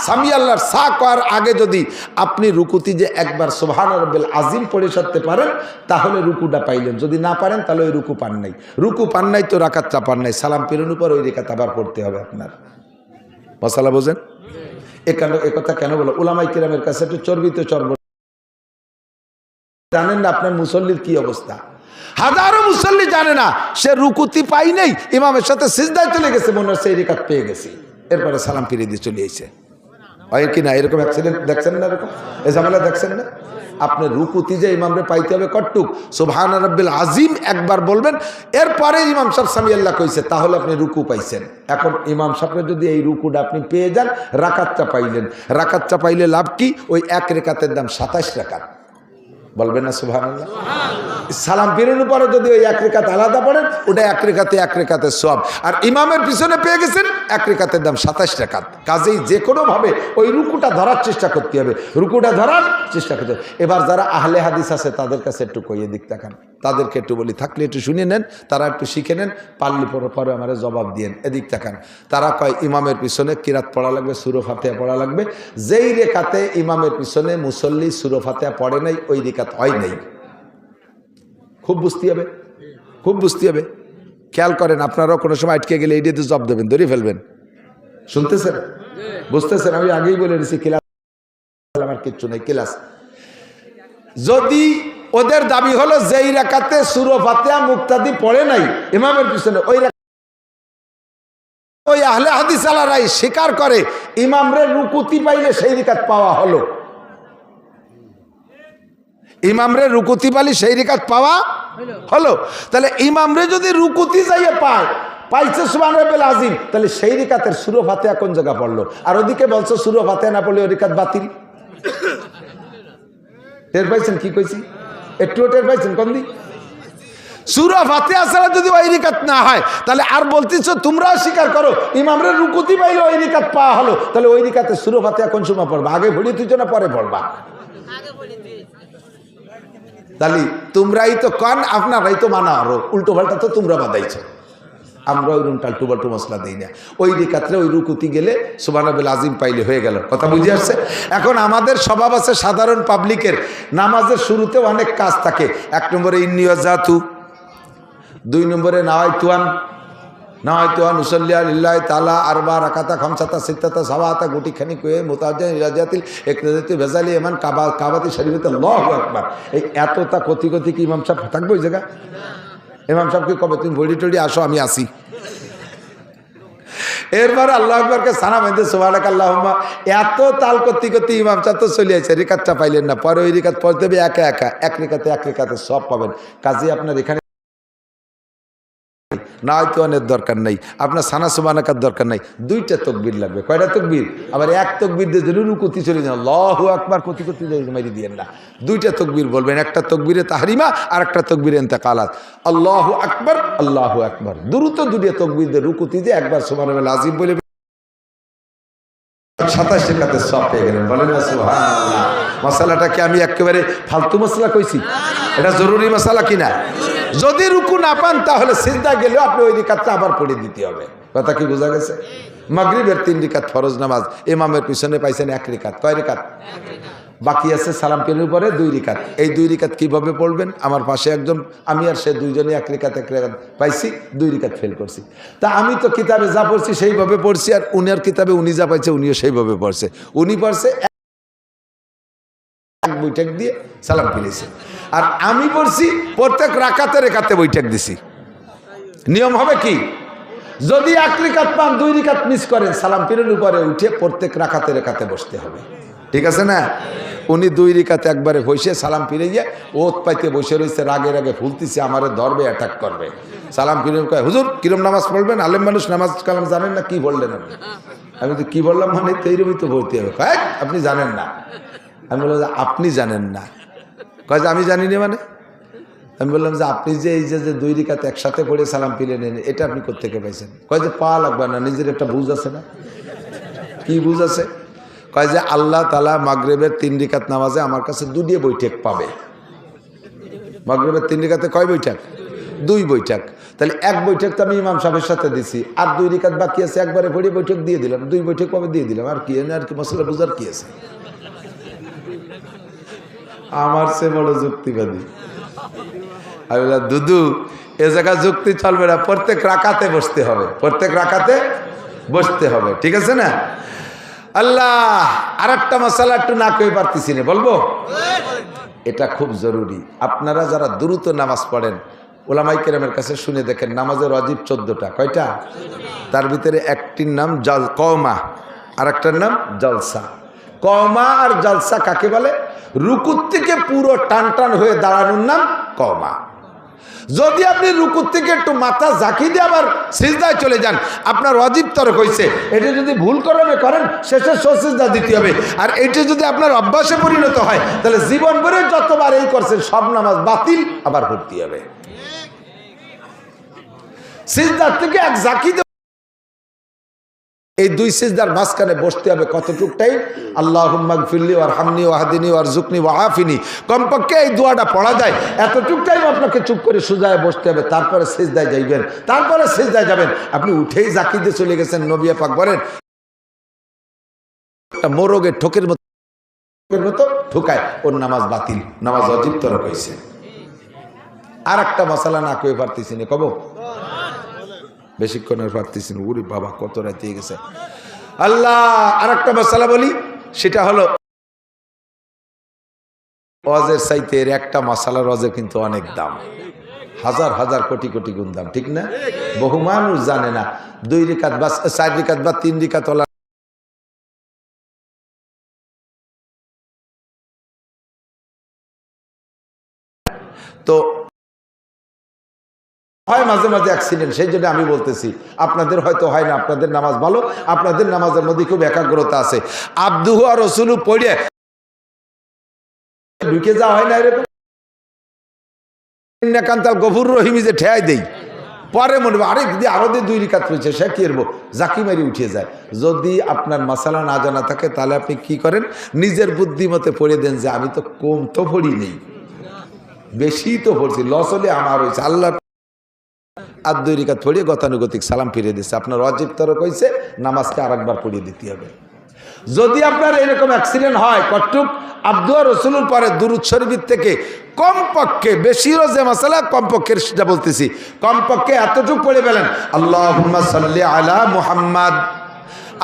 সামি আল্লাহর করার আগে যদি আপনি রুকুতি যে একবার সুবহান রাব্বিল আযীম পড়ে সারতে পারেন, তাহলে রুকুটা পাইলেন। যদি না পারেন তাহলে ওই রুকু পান নাই। রুকু পান নাই তো রাকাতটা পান নাই, সালাম ফেরানোর পর ওই রেখাত আবার পড়তে হবে আপনার। মশালা বোঝেন? এ কথা কেন বলো? উলামায়ে কিরামের কাছে একটু চর্বিত চর্ব, জানেন না আপনার মুসল্লির কি অবস্থা? হাজারো মুসল্লি জানে না, সে রুকুতি পাই নাই, ইমামের সাথে সিজদায় চলে গেছে, মনে হচ্ছে এই রেখাত পেয়ে গেছি, এরপরে সালাম ফিরিয়ে দিয়ে চলে এসেছে। হয় কি না? এরকম অ্যাক্সিডেন্ট দেখছেন না? এরকম এই ঝামেলা দেখছেন না? আপনার রুকুতি যে ইমামরে পাইতে হবে কটুক, সুবহান রাব্বিল আযীম একবার বলবেন, এরপরে ইমাম সাহেব সামি আল্লাহ কইছে, তাহলে আপনি রুকু পাইছেন। এখন ইমাম সাহেবের যদি এই রুকুটা আপনি পেয়ে যান, রাকাতটা পাইলেন। রাকাতটা পাইলে লাভ কি? ওই এক রেখাতের দাম 27 রাকাত। বলবেন না সুবহানাল্লাহ? সালাম ফিরানোর পরে যদি ওই এক রেখাত আলাদা পড়েন, ওটা এক রেখাতে সওয়াব। আর ইমামের পিছনে পেয়ে গেছেন, এক রেখাতের দাম 27 রাকাত। কাজেই যে কোনোভাবে ওই রুকুটা ধরার চেষ্টা করতে হবে, রুকুটা ধরার চেষ্টা করতে হবে। এবার যারা আহলে হাদিস আছে তাদের কাছে একটু কইয়ে দিক তাকান, তাদেরকে একটু বলি, থাকলে একটু শুনে নেন, তারা একটু শিখে নেন, পারলে পরে আমার জবাব দিয়েন। এদিক তাকান। তারা কয় ইমামের পিছনে কিরাত পড়া লাগবে, সূরা ফাতিহা পড়া লাগবে। যেই রেখাতে ইমামের পিছনে মুসল্লি সূরা ফাতিহা পড়ে নাই, ওই রেখাত হয় নাই। খুব বুঝতে হবে, খুব বুঝতে হবে। খেয়াল করেন, আপনারাও কোনো সময় আটকে গেলে এইটাতে জব দেবেন, ধরে ফেলবেন। শুনতেছেন? বুঝতেছেন? আমি আগেই বলে দিয়েছি, ক্লাস আমার কিচ্ছু নেই, ক্লাস। যদি ওদের দাবি হলো যেই রাকাতে সূরা ফাতিহা মুক্তাদি পড়ে নাই ইমামের পিছনে, ওই আহলে হাদিস আলারাই স্বীকার করে ইমামরে রুকুতি পাইলে সেই রেখাত পাওয়া হলো, ইমামরে রুকুতি পালি সেই রেখাত পাওয়া হলো। তাহলে ইমামরে যদি রুকুতি যাইয়ে পাইছে সুবহান রাব্বিল আযীম, তাহলে সেই রেখাতের সূরা ফাতিহা কোন জায়গা পড়লো? আর ওদিকে বলছো সূরা ফাতিহা না পড়লে ওই রেখাত বাতিল। টের পাইছেন কি কইছি? একটু টের পাইছেন? কোন দিক? সূরা ফাতিহা ছাড়া যদি ওই রিকাত না হয়, তাহলে আর বলতেছো তোমরাও স্বীকার করো ইমামরে রুকুতি পাইলে ওই রিকাত পাওয়া হলো, তাহলে ওই রিকাতে সূরা ফাতিহা কোন সময় পড়বা? আগে পড়ি তুই না পরে পড়বা? তাহলে তোমরাই তো কান, আপনারাই তো মানা আরো উল্টো পাল্টা তো তোমরা বাদাইছো, আমরা ওই রুম টাল্টু বাল্টু মশলা দিই না। ওই রিকাতে ওই রুকুতি গেলে সুবহান রাব্বিল আযীম পাইলে হয়ে গেল। কথা বুঝে আসছে? এখন আমাদের স্বভাব আছে সাধারণ পাবলিকের, নামাজের শুরুতে অনেক কাজ থাকে। 1 নম্বরে ইন্নী ওয়াজাতু, 2 নম্বরে নাওয়াইতুয়ান উসাল্লিয়া লিল্লাহি তাআলা আরবা রাকাতা খামসাতা সিত্তাতা সাবাতা গুটিখানি কয়ে মুতাওয়াজ্জিহান ইলা জাতিল ইকতাদাতি বেজালি এমান কাবাতি শরীফতে আল্লাহু আকবার। এই এতটা কতি কি ইমাম সাহেব থাকবে ওই জায়গা? ইমাম সাহেবকে কবে তুমি বডি টডি আসো, আমি আসি। এরপরে আল্লাহু আকবারকে সানা বেঁধে সুবহানাকা আল্লাহুম্মা এত তাল করতে করতে ইমাম সাহেব তো চলে আসে, রিকাতটা পাইলেন না। পরে ওই রিকাত পড়তে হবে একা একা, এক রিকাতে সব পাবেন। কাজে আপনার এখানে না হয়তো অনেক দরকার নাই, আপনার সানা সুবহানাকার দরকার নাই, দুইটা তকবীর লাগবে। কয়টা তকবীর? আবার এক তকবীর দিয়ে যদি রুকুতে চলে যান আল্লাহু আকবার করতে করতে মারি দিয়েন না, দুইটা তকবীর বলবেন। একটা তকবীরে তাহরিমা আর একটা তকবীরে ইন্তেকালাত। আল্লাহু আকবার, আল্লাহু আকবার, দ্রুত দুটো তকবীর দিয়ে রুকুতে দিয়ে একবার সুবহানাল্লাহ আযীম বলে 27 রিকাতের সব পেয়ে গেলেন। বলেন না সুবহানাল্লাহ। মশালাটাকে আমি একেবারে ফালতু মশলা কইছি? এটা জরুরি মশলা কিনা? যদি রুকু না পান তাহলে সিজদা গেলেও আপনি ওই রিকাতটা আবার পড়ে দিতে হবে। কথা কি বোঝা গেছে? মাগরিবের 3 রিকাত ফরজ নামাজ, ইমামের পিছনে পাইছেন 1 রিকাত। কয় রিকাত বাকি আছে? সালাম ফিরানোর পরে 2 রিকাত। এই 2 রিকাত কিভাবে পড়বেন? আমার পাশে একজন, আমি আর সে দুইজনে 1 রিকাত পাইছি, 2 রিকাত ফেল করছি। তা আমি তো কিতাবে যা পড়ছি সেইভাবে পড়ছি, আর উনার কিতাবে উনি যা পাইছে উনিও সেইভাবে পড়ছে। উনি পড়ছে এক বৈঠক দিয়ে সালাম ফিরেছে, আর আমি পড়ছি প্রত্যেক রাকাতে রেখাতে বৈঠক দিছি। নিয়ম হবে কি? যদি 1 রিকাত পান, 2 রিকাত মিস করেন, সালাম ফিরানোর পরে উঠে প্রত্যেক রাকাতে রেখাতে বসতে হবে। ঠিক আছে না? উনি 2 রিকাতে একবারে বসে সালাম ফিরে গিয়ে ওত পাইতে বসে রয়েছে, রাগে রাগে ফুলতেছে, আমারে ধরবে, অ্যাটাক করবে। সালাম ফিরে কয়, হুজুর কিরম নামাজ পড়বেন? আলেম মানুষ নামাজ কালাম জানেন না, কি বললেন আপনি? আমি তো কি বললাম মানে এইরকমই তো বলতে হবে। কয় আপনি জানেন না। আমি বললাম যে আপনি জানেন না। কয় যে আমি জানি না মানে? আমি বললাম যে আপনি যে এই যে 2 রিকাত একসাথে পড়ে সালাম ফিরে নেন, এটা আপনি কোত্থেকে পাইছেন? কয় যে পা লাগবে না, নিজের একটা বুঝ আছে না। কি বুঝ আছে? কয় যে আল্লাহ তাআলা মাগরিবের 3 রিকাত নামাজে আমার কাছে 2 বৈঠক পাবে। মাগরিবের 3 রিকাতে কয় বৈঠক? 2 বৈঠক। তাহলে 1 বৈঠক তো আমি ইমাম সাহেবের সাথে দিছি, আর 2 রিকাত বাকি আছে, একবারে পড়ে বৈঠক দিয়ে দিলাম, 2 বৈঠক পাবে দিয়ে দিলাম। আর কি আর কি মশলা বুঝার কি আছে? আমার সে বড় যুক্তিবাদী। আমি বললাম দুদু, এ জায়গা যুক্তি চলবে না, প্রত্যেক রাকাতে বসতে হবে, প্রত্যেক রাকাতে বসতে হবে। ঠিক আছে না? আল্লাহ, আর একটা মশলা একটু না কই পারতেছি না, বলবো? এটা খুব জরুরি। আপনারা যারা দ্রুত নামাজ পড়েন, ওলামায়ে কেরামের কাছে শুনে দেখেন, নামাজের ওয়াজিব 14টা। কয়টা? তার ভিতরে একটির নাম কওমা, আর একটার নাম জলসা। কওমা আর জলসা কাকে বলে? রুকুর থেকে পুরো টান টান হয়ে দাঁড়ানোর নাম কওমা। যদি আপনি রুকুর থেকে একটু মাথা ঝাঁকি দিয়ে আবার সিজদায় চলে যান, আপনার ওয়াজিব তরক হয়েছে। এটা যদি ভুল করেন, শেষে সিজদা দিতে হবে। আর এটা যদি আপনার অভ্যাসে পরিণত হয়, তাহলে জীবন ভরে যতবার এই করছেন সব নামাজ বাতিল, আবার করতে হবে। সিজদার থেকে এক ঝাঁকি এই 2 সিজদার মাঝখানে বসতে হবে। কতটুক টাইম? আল্লাহুম্মা গফিরলি ওয়ারহামনি ওয়াহদিনি ওয়ারজুকনি ওয়াআফিনি। কমপক্ষে এই দোয়াটা পড়া যায়, এতটুক টাইম আপনাকে চুপ করে সোজায় বসতে হবে। তারপরে সিজদায় যাইবেন, তারপরে সিজদায় যাবেন। আপনি উঠেই জাকি দিয়ে চলে গেছেন, নবী পাক বলেন মোরগের ঠোকের মতো ঠোকায়, ওর নামাজ বাতিল, নামাজ ওয়াজিব তরক হইছে। আর একটা মশলা না কই পারতেছি না, কব বেশিক্ষণের পারতেছি না। ওরে বাবা, কত রাতে গেছে। আল্লাহ, আর একটা মশলা বলি, সেটা হলো ওয়াজের চাইতে এর একটা মশলার ওয়াজের কিন্তু অনেক দাম, হাজার হাজার কোটি কোটি গুণ দাম। ঠিক না? বহু মানুষ জানে না 2 রিকাত বা 4 রিকাত বা 3 রিকাত তো হয় মাঝে মাঝে অ্যাক্সিডেন্ট। সেই জন্য আমি বলতেছি, আপনাদের হয়তো হয় না, আপনাদের নামাজ ভালো, আপনাদের নামাজের মধ্যে খুব একাগ্রতা আছে। আব্দুহু আর রাসূলু পড়ে ঢুকে যাওয়া হয় না এরকম? কান্তাল গফুর রহিম যে ঠেয়াই দেই, পরে মনে হবে আরে দিদি আরো 2 রিকাত রয়েছে, সে কি করবো, জাকি মারি উঠে যায়। যদি আপনার মাসালা না জানা থাকে, তাহলে আপনি কি করেন, নিজের বুদ্ধিমতে পড়ে দেন যে আমি তো কম তো পড়ি নেই, বেশি তো পড়ছি, লস হলে আমার হয়েছে। আল্লাহ আর 2 রিকাত পড়িয়ে গতানুগতিক সালাম ফিরে দিচ্ছে, আপনার ওয়াজিব তরক হয়েছে, নামাজকে আরেকবার পড়িয়ে দিতে হবে। যদি আপনার এরকম অ্যাক্সিডেন্ট হয়, কটুক আব্দুয়া রসুলুর পরে দুরূদ শরীফের থেকে কমপক্ষে, বেশিরও যে মাসালা, কমপক্ষে সেটা বলতেছি, কমপক্ষে এতটুকু পড়ে ফেলেন, আল্লাহুম্মা সাল্লি আলা মুহাম্মাদ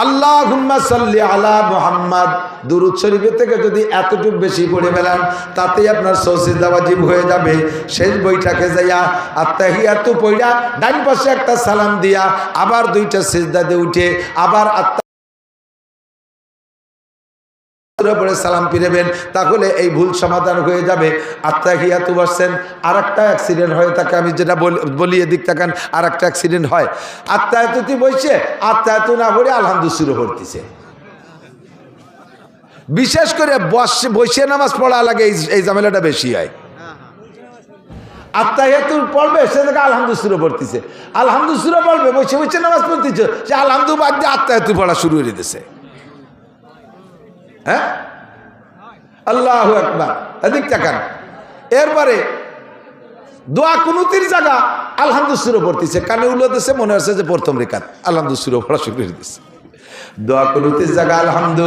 আল্লাহুম্মা সাল্লি আলা মুহাম্মাদ দুরূদ শরীফ থেকে যদি এতটুকু বেশি পড়ে ফেলেন তাতেই আপনার সিজদা ওয়াজিব হয়ে যাবে। শেষ বইটাকে যাইয়া আত্তাহিয়াতু পড়া ডান পাশে একটা সালাম দিয়া আবার দুইটা সিজদা দিয়ে উঠে আবার পরে সালাম ফিরাবেন, তাহলে এই ভুল সমাধান হয়ে যাবে। আত্তাহিয়াতু বসছেন, আর একটা অ্যাক্সিডেন্ট হয়ে থাকে, আমি যেটা বলি এদিক তাকান, আর একটা অ্যাক্সিডেন্ট হয়। আত্তাহিয়াতুতে বসছে, আত্তাহিয়াতু না পড়ে আলহামদুলিল্লাহ পড়তেছে। বিশেষ করে বসে নামাজ পড়া লাগে, এই ঝামেলাটা বেশি হয়। আত্তাহিয়াতু পড়বে, সে থেকে আলহামদুলিল্লাহ পড়তেছে, আলহামদুলিল্লাহ পড়বে, বসে বসে নামাজ পড়তেছে, সে আলহামদুলিল্লাহ বাদ দিয়ে আত্তাহিয়াতু পড়া শুরু করে দিতেছে। হ্যাঁ, আল্লাহু আকবার। এদিক তাকান। এরপরে দোয়া কুনুতির জায়গা আলহামদুলিল্লাহ পড়তেছে, কানে উল্লো দিচ্ছে, মনে হচ্ছে যে প্রথম রেখাত আলহামদুলিল্লাহ পড়া শুরু করে দিচ্ছে। দোয়া কুনুতির জায়গা আলহামদু,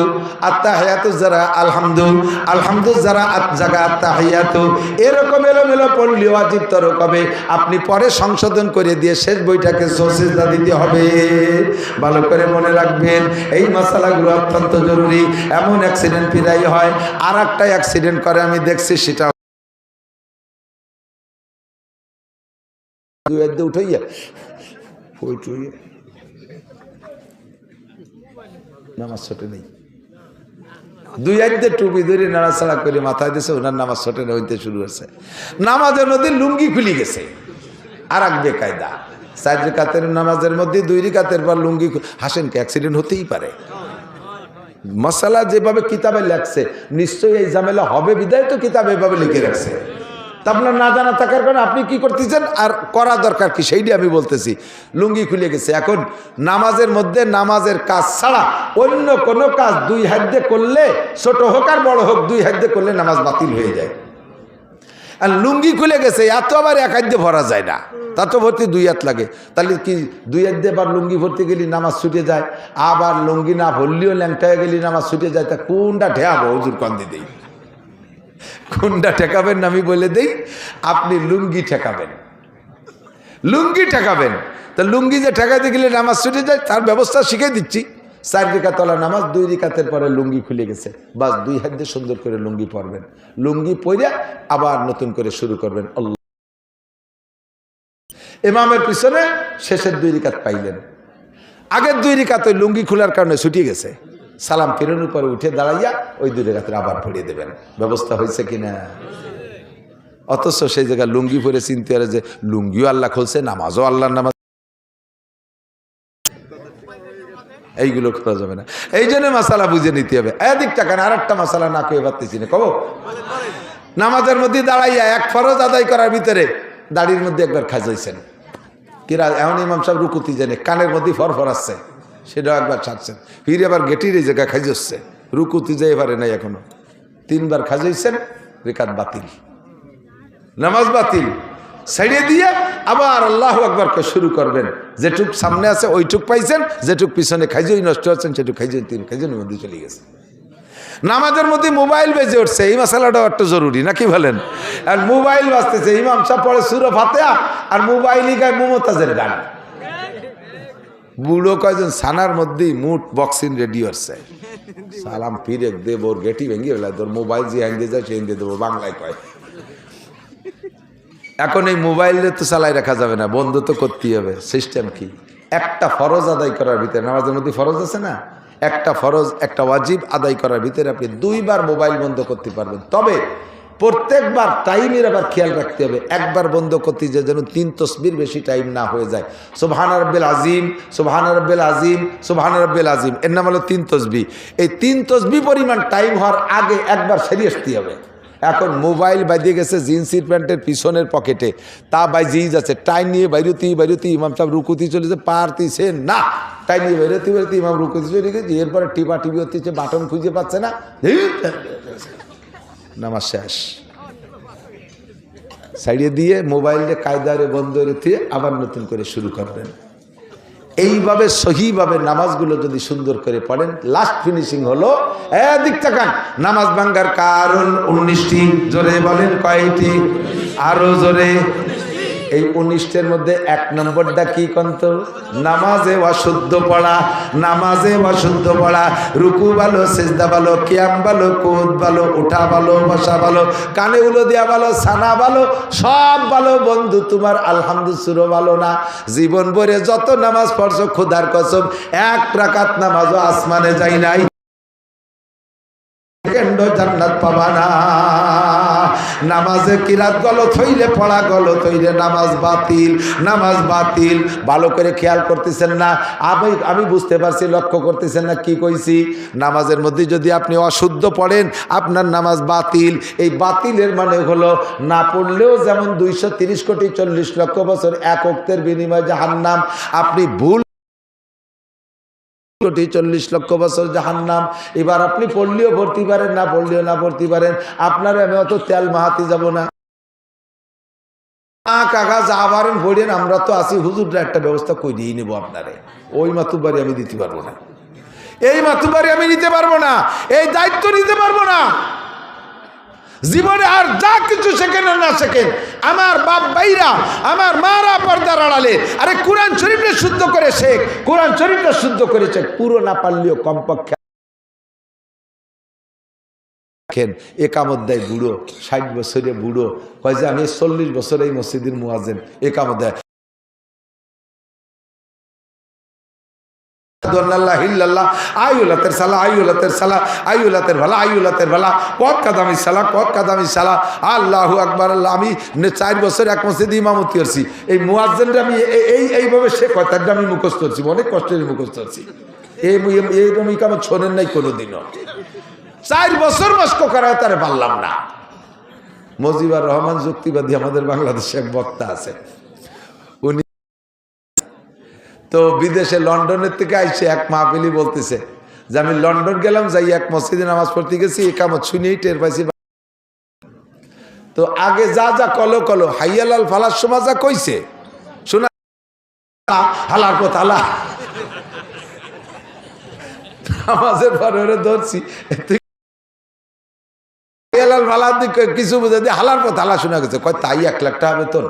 আত্তাহিয়াতু যারা আলহামদু, আলহামদু যারা জায়গা আত্তাহিয়াতু, এরকম এলোমেলো পড়লে ওয়াজিব তরক হবে। আপনি পরে সংশোধন করে দিয়ে শেষ বইটাকে সিজদা দিতে হবে। ভালো করে মনে রাখবেন, এই মশালাগুলো অত্যন্ত জরুরি। এমন অ্যাক্সিডেন্ট প্রায় হয়, আর একটা অ্যাক্সিডেন্ট করে আমি দেখছি, সেটা উঠাইয়া নামাজ ছোটে নেই, দুই হাতে টুপি ধরে নাড়াচাড়া করে মাথায় দিয়েছে, ওনার নামাজ ছোটে হইতে শুরু হয়েছে। নামাজের মধ্যে লুঙ্গি খুলে গেছে, আর এক বেকায়দা। 4 রাকাতের নামাজের মধ্যে 2 রাকাতের পর লুঙ্গি, হাসেন কি, অ্যাক্সিডেন্ট হতেই পারে। মশালা যেভাবে কিতাবে লেখছে, নিশ্চয়ই এই ঝামেলা হবে বিদায় তো কিতাবে এভাবে লিখে রাখছে। তা আপনার না জানা থাকার কারণে আপনি কি করতেছেন, আর করা দরকার কি, সেইটি আমি বলতেছি। লুঙ্গি খুলে গেছে। এখন নামাজের মধ্যে নামাজের কাজ ছাড়া অন্য কোনো কাজ 2 হাত দিয়ে করলে, ছোট হোক আর বড় হোক, 2 হাত দিয়ে করলে নামাজ বাতিল হয়ে যায়। আর লুঙ্গি খুলে গেছে, এত আবার 1 হাত দিয়ে ভরা যায় না, তা তো ভর্তি 2 হাত লাগে। তাহলে কি 2 হাত দিয়ে আবার লুঙ্গি ভর্তি গেলে নামাজ ছুটে যায়, আবার লুঙ্গি না ভরলেও ল্যাংটা হয়ে গেলে নামাজ ছুটে যায়। তা কোনটা ঠেকাবো হুজুর, কন্দে দেই, কোনটা ঠেকাবেন আমি বলে দেই। আপনি লুঙ্গি ঠেকাবেন, লুঙ্গি ঠেকাবেন। তা লুঙ্গি যে ঠেকাতে গেলে নামাজ ছুটে যায়, তার ব্যবস্থা শিখে দিচ্ছি। 4 রাকাত নামাজ, 2 রাকাতের পরে লুঙ্গি খুলে গেছে, বাস 2 হাত দিয়ে সুন্দর করে লুঙ্গি পরবেন। লুঙ্গি পরে আবার নতুন করে শুরু করবেন। আল্লাহ, ইমামের পিছনে শেষের 2 রাকাত পাইলেন। আগের 2 রাকাত ওই লুঙ্গি খোলার কারণে ছুটিয়ে গেছে, সালাম ফেরানোর পরে উঠে দাঁড়াইয়া ওই 2 রাকাত আবার পড়িয়ে দেবেন। ব্যবস্থা হয়েছে কিনা? অথচ সেই জায়গায় লুঙ্গি পরে চিনতে পারে যে লুঙ্গিও আল্লাহ খুলছে, নামাজও আল্লাহর নামাজ, এইগুলো করা যাবে না। এই জন্য মশালা বুঝে নিতে হবে। এদিক টাকান, আর একটা মশালা না কেউ পারতেছি না, কব নামাজের মধ্যে দাঁড়াইয়া 1 ফরজ আদায় করার ভিতরে দাড়ির মধ্যে একবার খাজাইছেন, কিরা এমন ইমাম সাহেব রুকুতি জানে, কানের মধ্যে ফরফর আসছে, সেটাও একবার ছাড়ছেন, ফিরে আবার গেটির এই জায়গায় খাইজছে, রুকুতি যাই পারে নাই এখনো, 3 বার খাজাইছেন, রেকাত বাতিল, নামাজ বাতিল। ছাড়িয়ে দিয়ে আবার আল্লাহু আকবার শুরু করবেন। যেটুক সামনে আছে ওইটুক পাইছেন, যেটুক পিছনে খাইজই নষ্ট হচ্ছেন সেটুক খাইজই 3 খাইজনের মধ্যে চলে গেছে। নামাজের মধ্যে মোবাইল বেজে উঠছে, এই মশালাটাও একটা জরুরি নাকি বলেন? আর মোবাইল বাজতেছে, ইমাম সাহেব পড়ে সূরা ফাতিহা আর মোবাইলই গায় মুমতাজের গান। বুড়ো কয়জন ছানার মধ্যেই মুট বক্সিং রেডি হচ্ছে, সালাম ফিরে দেব, ওর গেটি ভেঙে ফেলা, তোর মোবাইল যে হ্যাঙ্গে যায় সে হ্যাঙ্গে দেবো, বাংলায় কয়। এখন এই মোবাইলে তো চালাই রাখা যাবে না, বন্ধ তো করতেই হবে। সিস্টেম কি? একটা ফরজ আদায় করার ভিতরে, নামাজের মধ্যে ফরজ আছে না, একটা ফরজ একটা ওয়াজিব আদায় করার ভিতরে আপনি 2 বার মোবাইল বন্ধ করতে পারবেন। তবে প্রত্যেকবার টাইমের আবার খেয়াল রাখতে হবে, একবার বন্ধ করতে যে যেন 3 তসবির বেশি টাইম না হয়ে যায়। সুবহান রাব্বিল আজিম, সুবহান রাব্বিল আজিম, সুবহান রাব্বিল আজিম, এর নাম হলো 3 তসবি। এই 3 তসবি পরিমাণ টাইম হওয়ার আগে একবার সেরে আসতে হবে। এখন মোবাইল বাইরে গেছে জিন্সের প্যান্টের পিছনের পকেটে, তা বাইরেই যাচ্ছে, টাইম নিয়ে বাইরতি ইমাম সাহেব রুকুতি চলেছে, পারতেছে না, টাইম নিয়ে বাইরতি ইমাম রুকুতি চলে গেছে, এরপরে টিপি হচ্ছে, বাটন খুঁজে পাচ্ছে না, নামাজ শেষ। সাইডে দিয়ে মোবাইলটা কায়দারে বন্ধ রেখে আবার নতুন করে শুরু করবেন। এইভাবে সহিভাবে নামাজগুলো যদি সুন্দর করে পড়েন, লাস্ট ফিনিশিং হলো এদিক তাকান, নামাজ ভাঙ্গার কারণ 19টি। জোরে বলেন কয়টি? আরো জোরে। এই 19টার মধ্যে 1 নম্বরটা কি কন্ত? নামাজে অশুদ্ধ পড়া, নামাজে অশুদ্ধ পড়া। রুকু ভালো, সিজদা ভালো, কিয়াম ভালো, কুদ ভালো, উঠা ভালো, বসা ভালো, কানে উলো দেওয়া ভালো, সানা ভালো, সব ভালো বন্ধু। তোমার আলহামদুলিল্লাহ ভালো না। জীবন ভরে যত নামাজ পড়ছো খোদার কসম 1 রাকাত নামাজও আসমানে যাই নাই, জান্নাত পাবা না। নামাজে কিরাত গলত হইলে, পড়া গলত হইলে নামাজ বাতিল, নামাজ বাতিল। ভালো করে খেয়াল করতেছেন না? আমি বুঝতে পারছি, লক্ষ্য করতেছেন না কি কইছি? নামাজের মধ্যে যদি আপনি অশুদ্ধ পড়েন আপনার নামাজ বাতিল। এই বাতিলের মানে হলো না পড়লেও যেমন 230 কোটি 40 লক্ষ বছর 1 ওয়াক্তের বিনিময়ে জাহান্নাম, আপনি ভুল 40 লক্ষ বছর জাহান্নাম। এবার আপনি পড়লেও ভর্তি পারেন, না পড়লেও না ভর্তি পারেন। আপনার আমি অত তেল মাহাতে যাব না। কাকা যা পারেন পড়েন, আমরা তো আছি, হুজুররা একটা ব্যবস্থা করে দিয়ে নেবো আপনারে। ওই মাতুবাড়ি আমি দিতে পারবো না, এই মাতুবাড়ি আমি নিতে পারবো না, এই দায়িত্ব নিতে পারবো না। জীবনে আর যা কিছু শেখেন না শেখেন, আমার বাপ ভাইরা, আমার মারা পর্দার আড়ালে, আরে কোরআন শরীফটা শুদ্ধ করে শেখ, কোরআন শরীফটা শুদ্ধ করে শেখ। পুরো না পারলেও কমপক্ষে একামত দেয় বুড়ো, 60 বছরে বুড়ো, কয় যে আমি 40 বছর এই মসজিদের মুয়াজ্জিন, একামত দেয়। আল্লাহু আকবার। আমি 4 বছর এক মসজিদে ইমামতি করছি। এই মুয়াজ্জিনরা আমি এইভাবে সে কথাটা আমি মুখস্থ করছি, অনেক কষ্টের মুখস্থ করছি। এইরকম ইকামত শোনেন নাই কোনোদিনও। 4 বছর মস্ক করা তারে পারলাম না। মুজিবুর রহমান যুক্তিবাদী আমাদের বাংলাদেশে এক বক্তা আছে, উনি তো বিদেশে লন্ডনের থেকে আইসে এক মাহফিলি বলতেছে যে আমি লন্ডন গেলাম, যাই এক মসজিদে নামাজ পড়তে গেছি, একামত শুনেই টের পাইছি। তো আগে যা যা কলো কলো হাইয়ালাল ফালার সময় যা কইছে শোনা, হালার পথ হালা, নামাজের পরে ওরে ধরছি, হাইয়ালাল ফালার দিকে কিছু বুঝে দিয়ে হালার পথ হালা শোনা গেছে। কয় তাই 1 লাখ টাকা বেতন,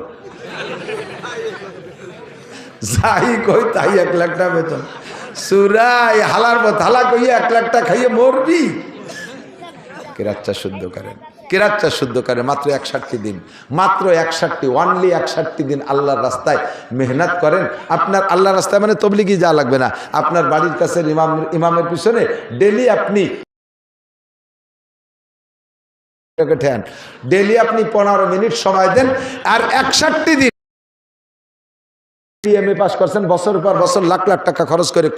যাই কই তাই 1 লাখ টাকা বেতন। সুরাই হালার পথ হালা কইয়া 1 লাখ টাকা খাইয়ে মরবি। কেরাচ্চা শুদ্ধ করেন, কেরাচ্চা শুদ্ধ করেন। মাত্র 61 দিন, মাত্র 61, অনলি 61 দিন আল্লাহর রাস্তায় মেহনত করেন। আপনার আল্লাহর রাস্তায় মানে তবলিগি যা লাগবে না, আপনার বাড়ির কাছে ইমামের পিছনে ডেলি আপনি 15 মিনিট সময় দেন, আর 61 দিন এমএ পাস করছেন, বছর পর বছর লাখ লাখ টাকা খরচ করে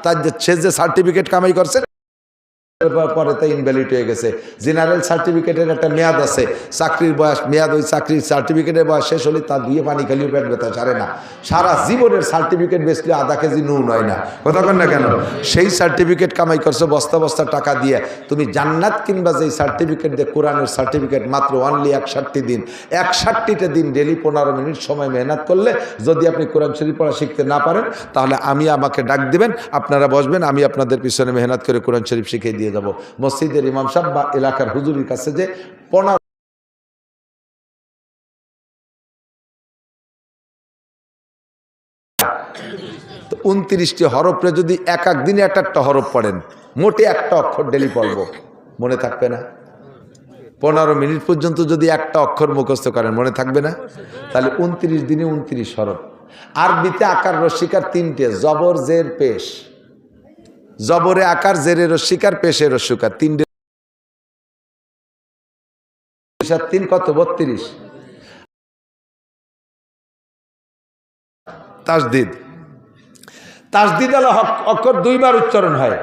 তার যে সার্টিফিকেট কামাই করছেন, পরে তা ইনভ্যালিড হয়ে গেছে। জেনারেল সার্টিফিকেটের একটা মেয়াদ আছে, চাকরির বয়স মেয়াদ, ওই চাকরির সার্টিফিকেটের বয়স শেষ হলে তার দিয়ে পানি খালিও পেট ব্যথা ছাড়ে না। সারা জীবনের সার্টিফিকেট বেচলে আধা কেজি নুন হয় না, কথা কন না কেন? সেই সার্টিফিকেট কামাই করছো বস্তা বস্তা টাকা দিয়ে। তুমি জান্নাত কিনবা যেই সার্টিফিকেট দিয়ে, কোরআনের সার্টিফিকেট, মাত্র অনলি 61 দিন। 61টা দিন ডেলি 15 মিনিট সময় মেহনত করলে যদি আপনি কোরআন শরীফ পড়া শিখতে না পারেন, তাহলে আমাকে ডাক দিবেন, আপনারা বসবেন, আমি আপনাদের পিছনে মেহনত করে কোরআন শরীফ শিখিয়ে দিয়ে যাব। মসজিদের ইমাম সাহেব বা এলাকার হুজুরের কাছে যে 29টি হরফে যদি এক দিনে একটা হরফ পড়েন, মোটে একটা অক্ষর ডেলি পড়ব, মনে থাকবে না? 15 মিনিট পর্যন্ত যদি একটা অক্ষর মুখস্থ করেন, মনে থাকবে না? তাহলে 29 দিনে 29 হরফ। আরবিতে আকার রস্যিকার 3টে, জবর জের পেশ। জবরে আকার, জেরে রস্যিকার, পেশে রস্যিকার, 3টে। 3 কত? 32। তাসদিদ, তাসদিদ আলা অক্ষর 2 বার উচ্চারণ হয়।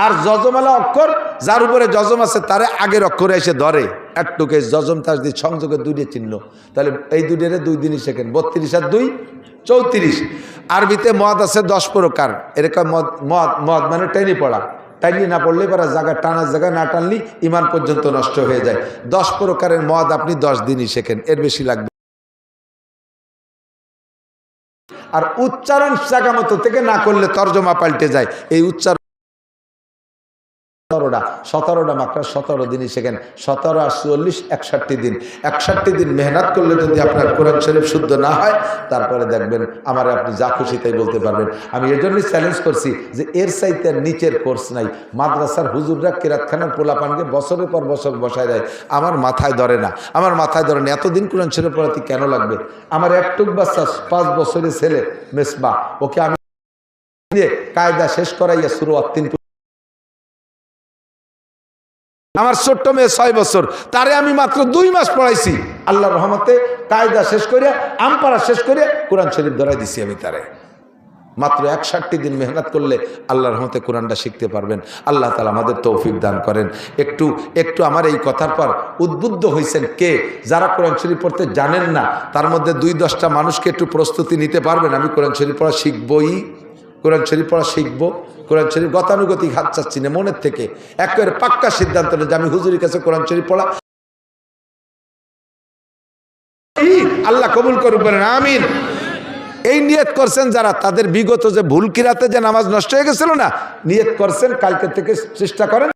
আর জজমালা অক্ষর যার উপরে জজম আছে তারে আগের অক্ষরে এসে ধরে, একটুকে জজম তাসদিদ সংযোগের 2টে চিহ্ন। তাহলে এই 2টের 2 দিনই শেখেন। 32 আর 2 34। আরবিতে মদ আছে 10 প্রকার। এরকম মদ মানে টেনে পড়া, টাইনি না পড়লে পারা জায়গা টানার জায়গায় না টানলি ইমান পর্যন্ত নষ্ট হয়ে যায়। 10 প্রকারের মদ আপনি 10 দিনই শেখেন, এর বেশি লাগবে। আর উচ্চারণ জায়গা মতো থেকে না করলে তর্জমা পাল্টে যায়। এই উচ্চারণ 17টা মাকড়া 17 দিনই শেখেন। 17 আর 44 61 দিন। 61 দিন মেহনত করলে যদি আপনার কোরআন শরীফ শুদ্ধ না হয়, তারপরে দেখবেন আমার আপনি যা খুশি তাই বলতে পারবেন। আমি এর জন্যই চ্যালেঞ্জ করছি যে এর চাইতে নিচের কোর্স নাই। মাদ্রাসার হুজুররা কেরাতখানার পোলাপানকে বছরের পর বছর বসায় দেয়। আমার মাথায় ধরে না, আমার মাথায় ধরে না এতদিন কোরআন শরীফ পড়াতে কেন লাগবে? আমার একটুক বাচ্চা 5 বছরের ছেলে মেসবা, ওকে আমি কায়দা শেষ করাইয়া শুরু অত্তিন। আমার ছোট্ট মেয়ে 6 বছর, তারে আমি মাত্র 2 মাস পড়াইছি। আল্লাহর রহমতে কায়দা শেষ করে আমপাড়া শেষ করে কোরআন শরীফ ধরাই দিছি আমি তারে। মাত্র 61 দিন মেহনত করলে আল্লাহর রহমতে কোরআনটা শিখতে পারবেন। আল্লাহ তাআলা আমাদের তৌফিক দান করেন। একটু আমার এই কথার পর উদ্বুদ্ধ হয়েছেন কে? যারা কোরআন শরীফ পড়তে জানেন না, তার মধ্যে 2-10টা মানুষকে একটু প্রস্তুতি নিতে পারবেন। আমি কোরআন শরীফ পড়া শিখবই, কোরআন শরীফ পড়া শিখবো। কোরআন শরীফ গতানুগতিক হাত চাচ্ছি না, মনের থেকে একেবারে পাক্কা সিদ্ধান্ত নেই যে আমি হুজুরের কাছে কোরআন শরীফ পড়া আল্লাহ কবুল করুন, বলেন আমিন। এই নিয়ত করছেন যারা, তাদের বিগত যে ভুল কিরাতে যে নামাজ নষ্ট হয়ে গেছিল না, নিয়ত করছেন কালকে থেকে চেষ্টা করেন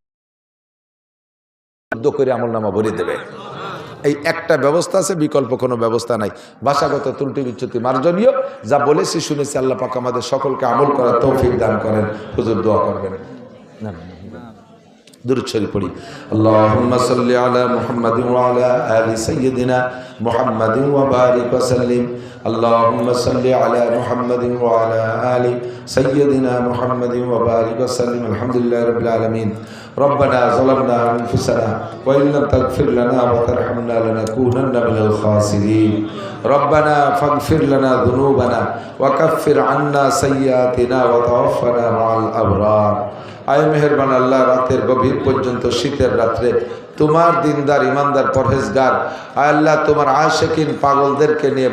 করে আমলনামা ভরে দেবে। এই একটা ব্যবস্থা আছে, বিকল্প কোনো ব্যবস্থা নাই। ভাষাগত ত্রুটি বিচ্যুতি মার্জনীয়। যা বলেছি শুনেছি, আল্লাহ পাক আমাদের সকলকে আমল করার তৌফিক দান করেন। হুজুর দোয়া করবেন। না দুরূদ শরীফ পড়ি। আল্লাহুম্মা সাল্লি আলা মুহাম্মাদিন ওয়া আলা আলি সাইয়্যিদিনা মুহাম্মাদিন ওয়া বারিক ওয়া সাল্লিম। আল্লাহুম্মা সাল্লি আলা মুহাম্মাদিন ওয়া আলা আলি সাইয়্যিদিনা মুহাম্মাদিন ওয়া বারিক ওয়া সাল্লিম। আলহামদুলিল্লাহি রাব্বিল আলামিন। ربنا ظلمنا أنفسنا وإن لم تغفر لنا وترحمنا لنكونن من الخاسرين. ربنا فاغفر لنا ذنوبنا وكفر عنا سيئاتنا وتوفنا مع الأبرار. আয় মেহেরবান আল্লাহ, রাতের গভীর পর্যন্ত শীতের রাত্রে তোমার দিনদার ইমানদার পরহেজগার আয় আল্লাহ, তোমার আশিকিন পাগলদেরকে নিয়ে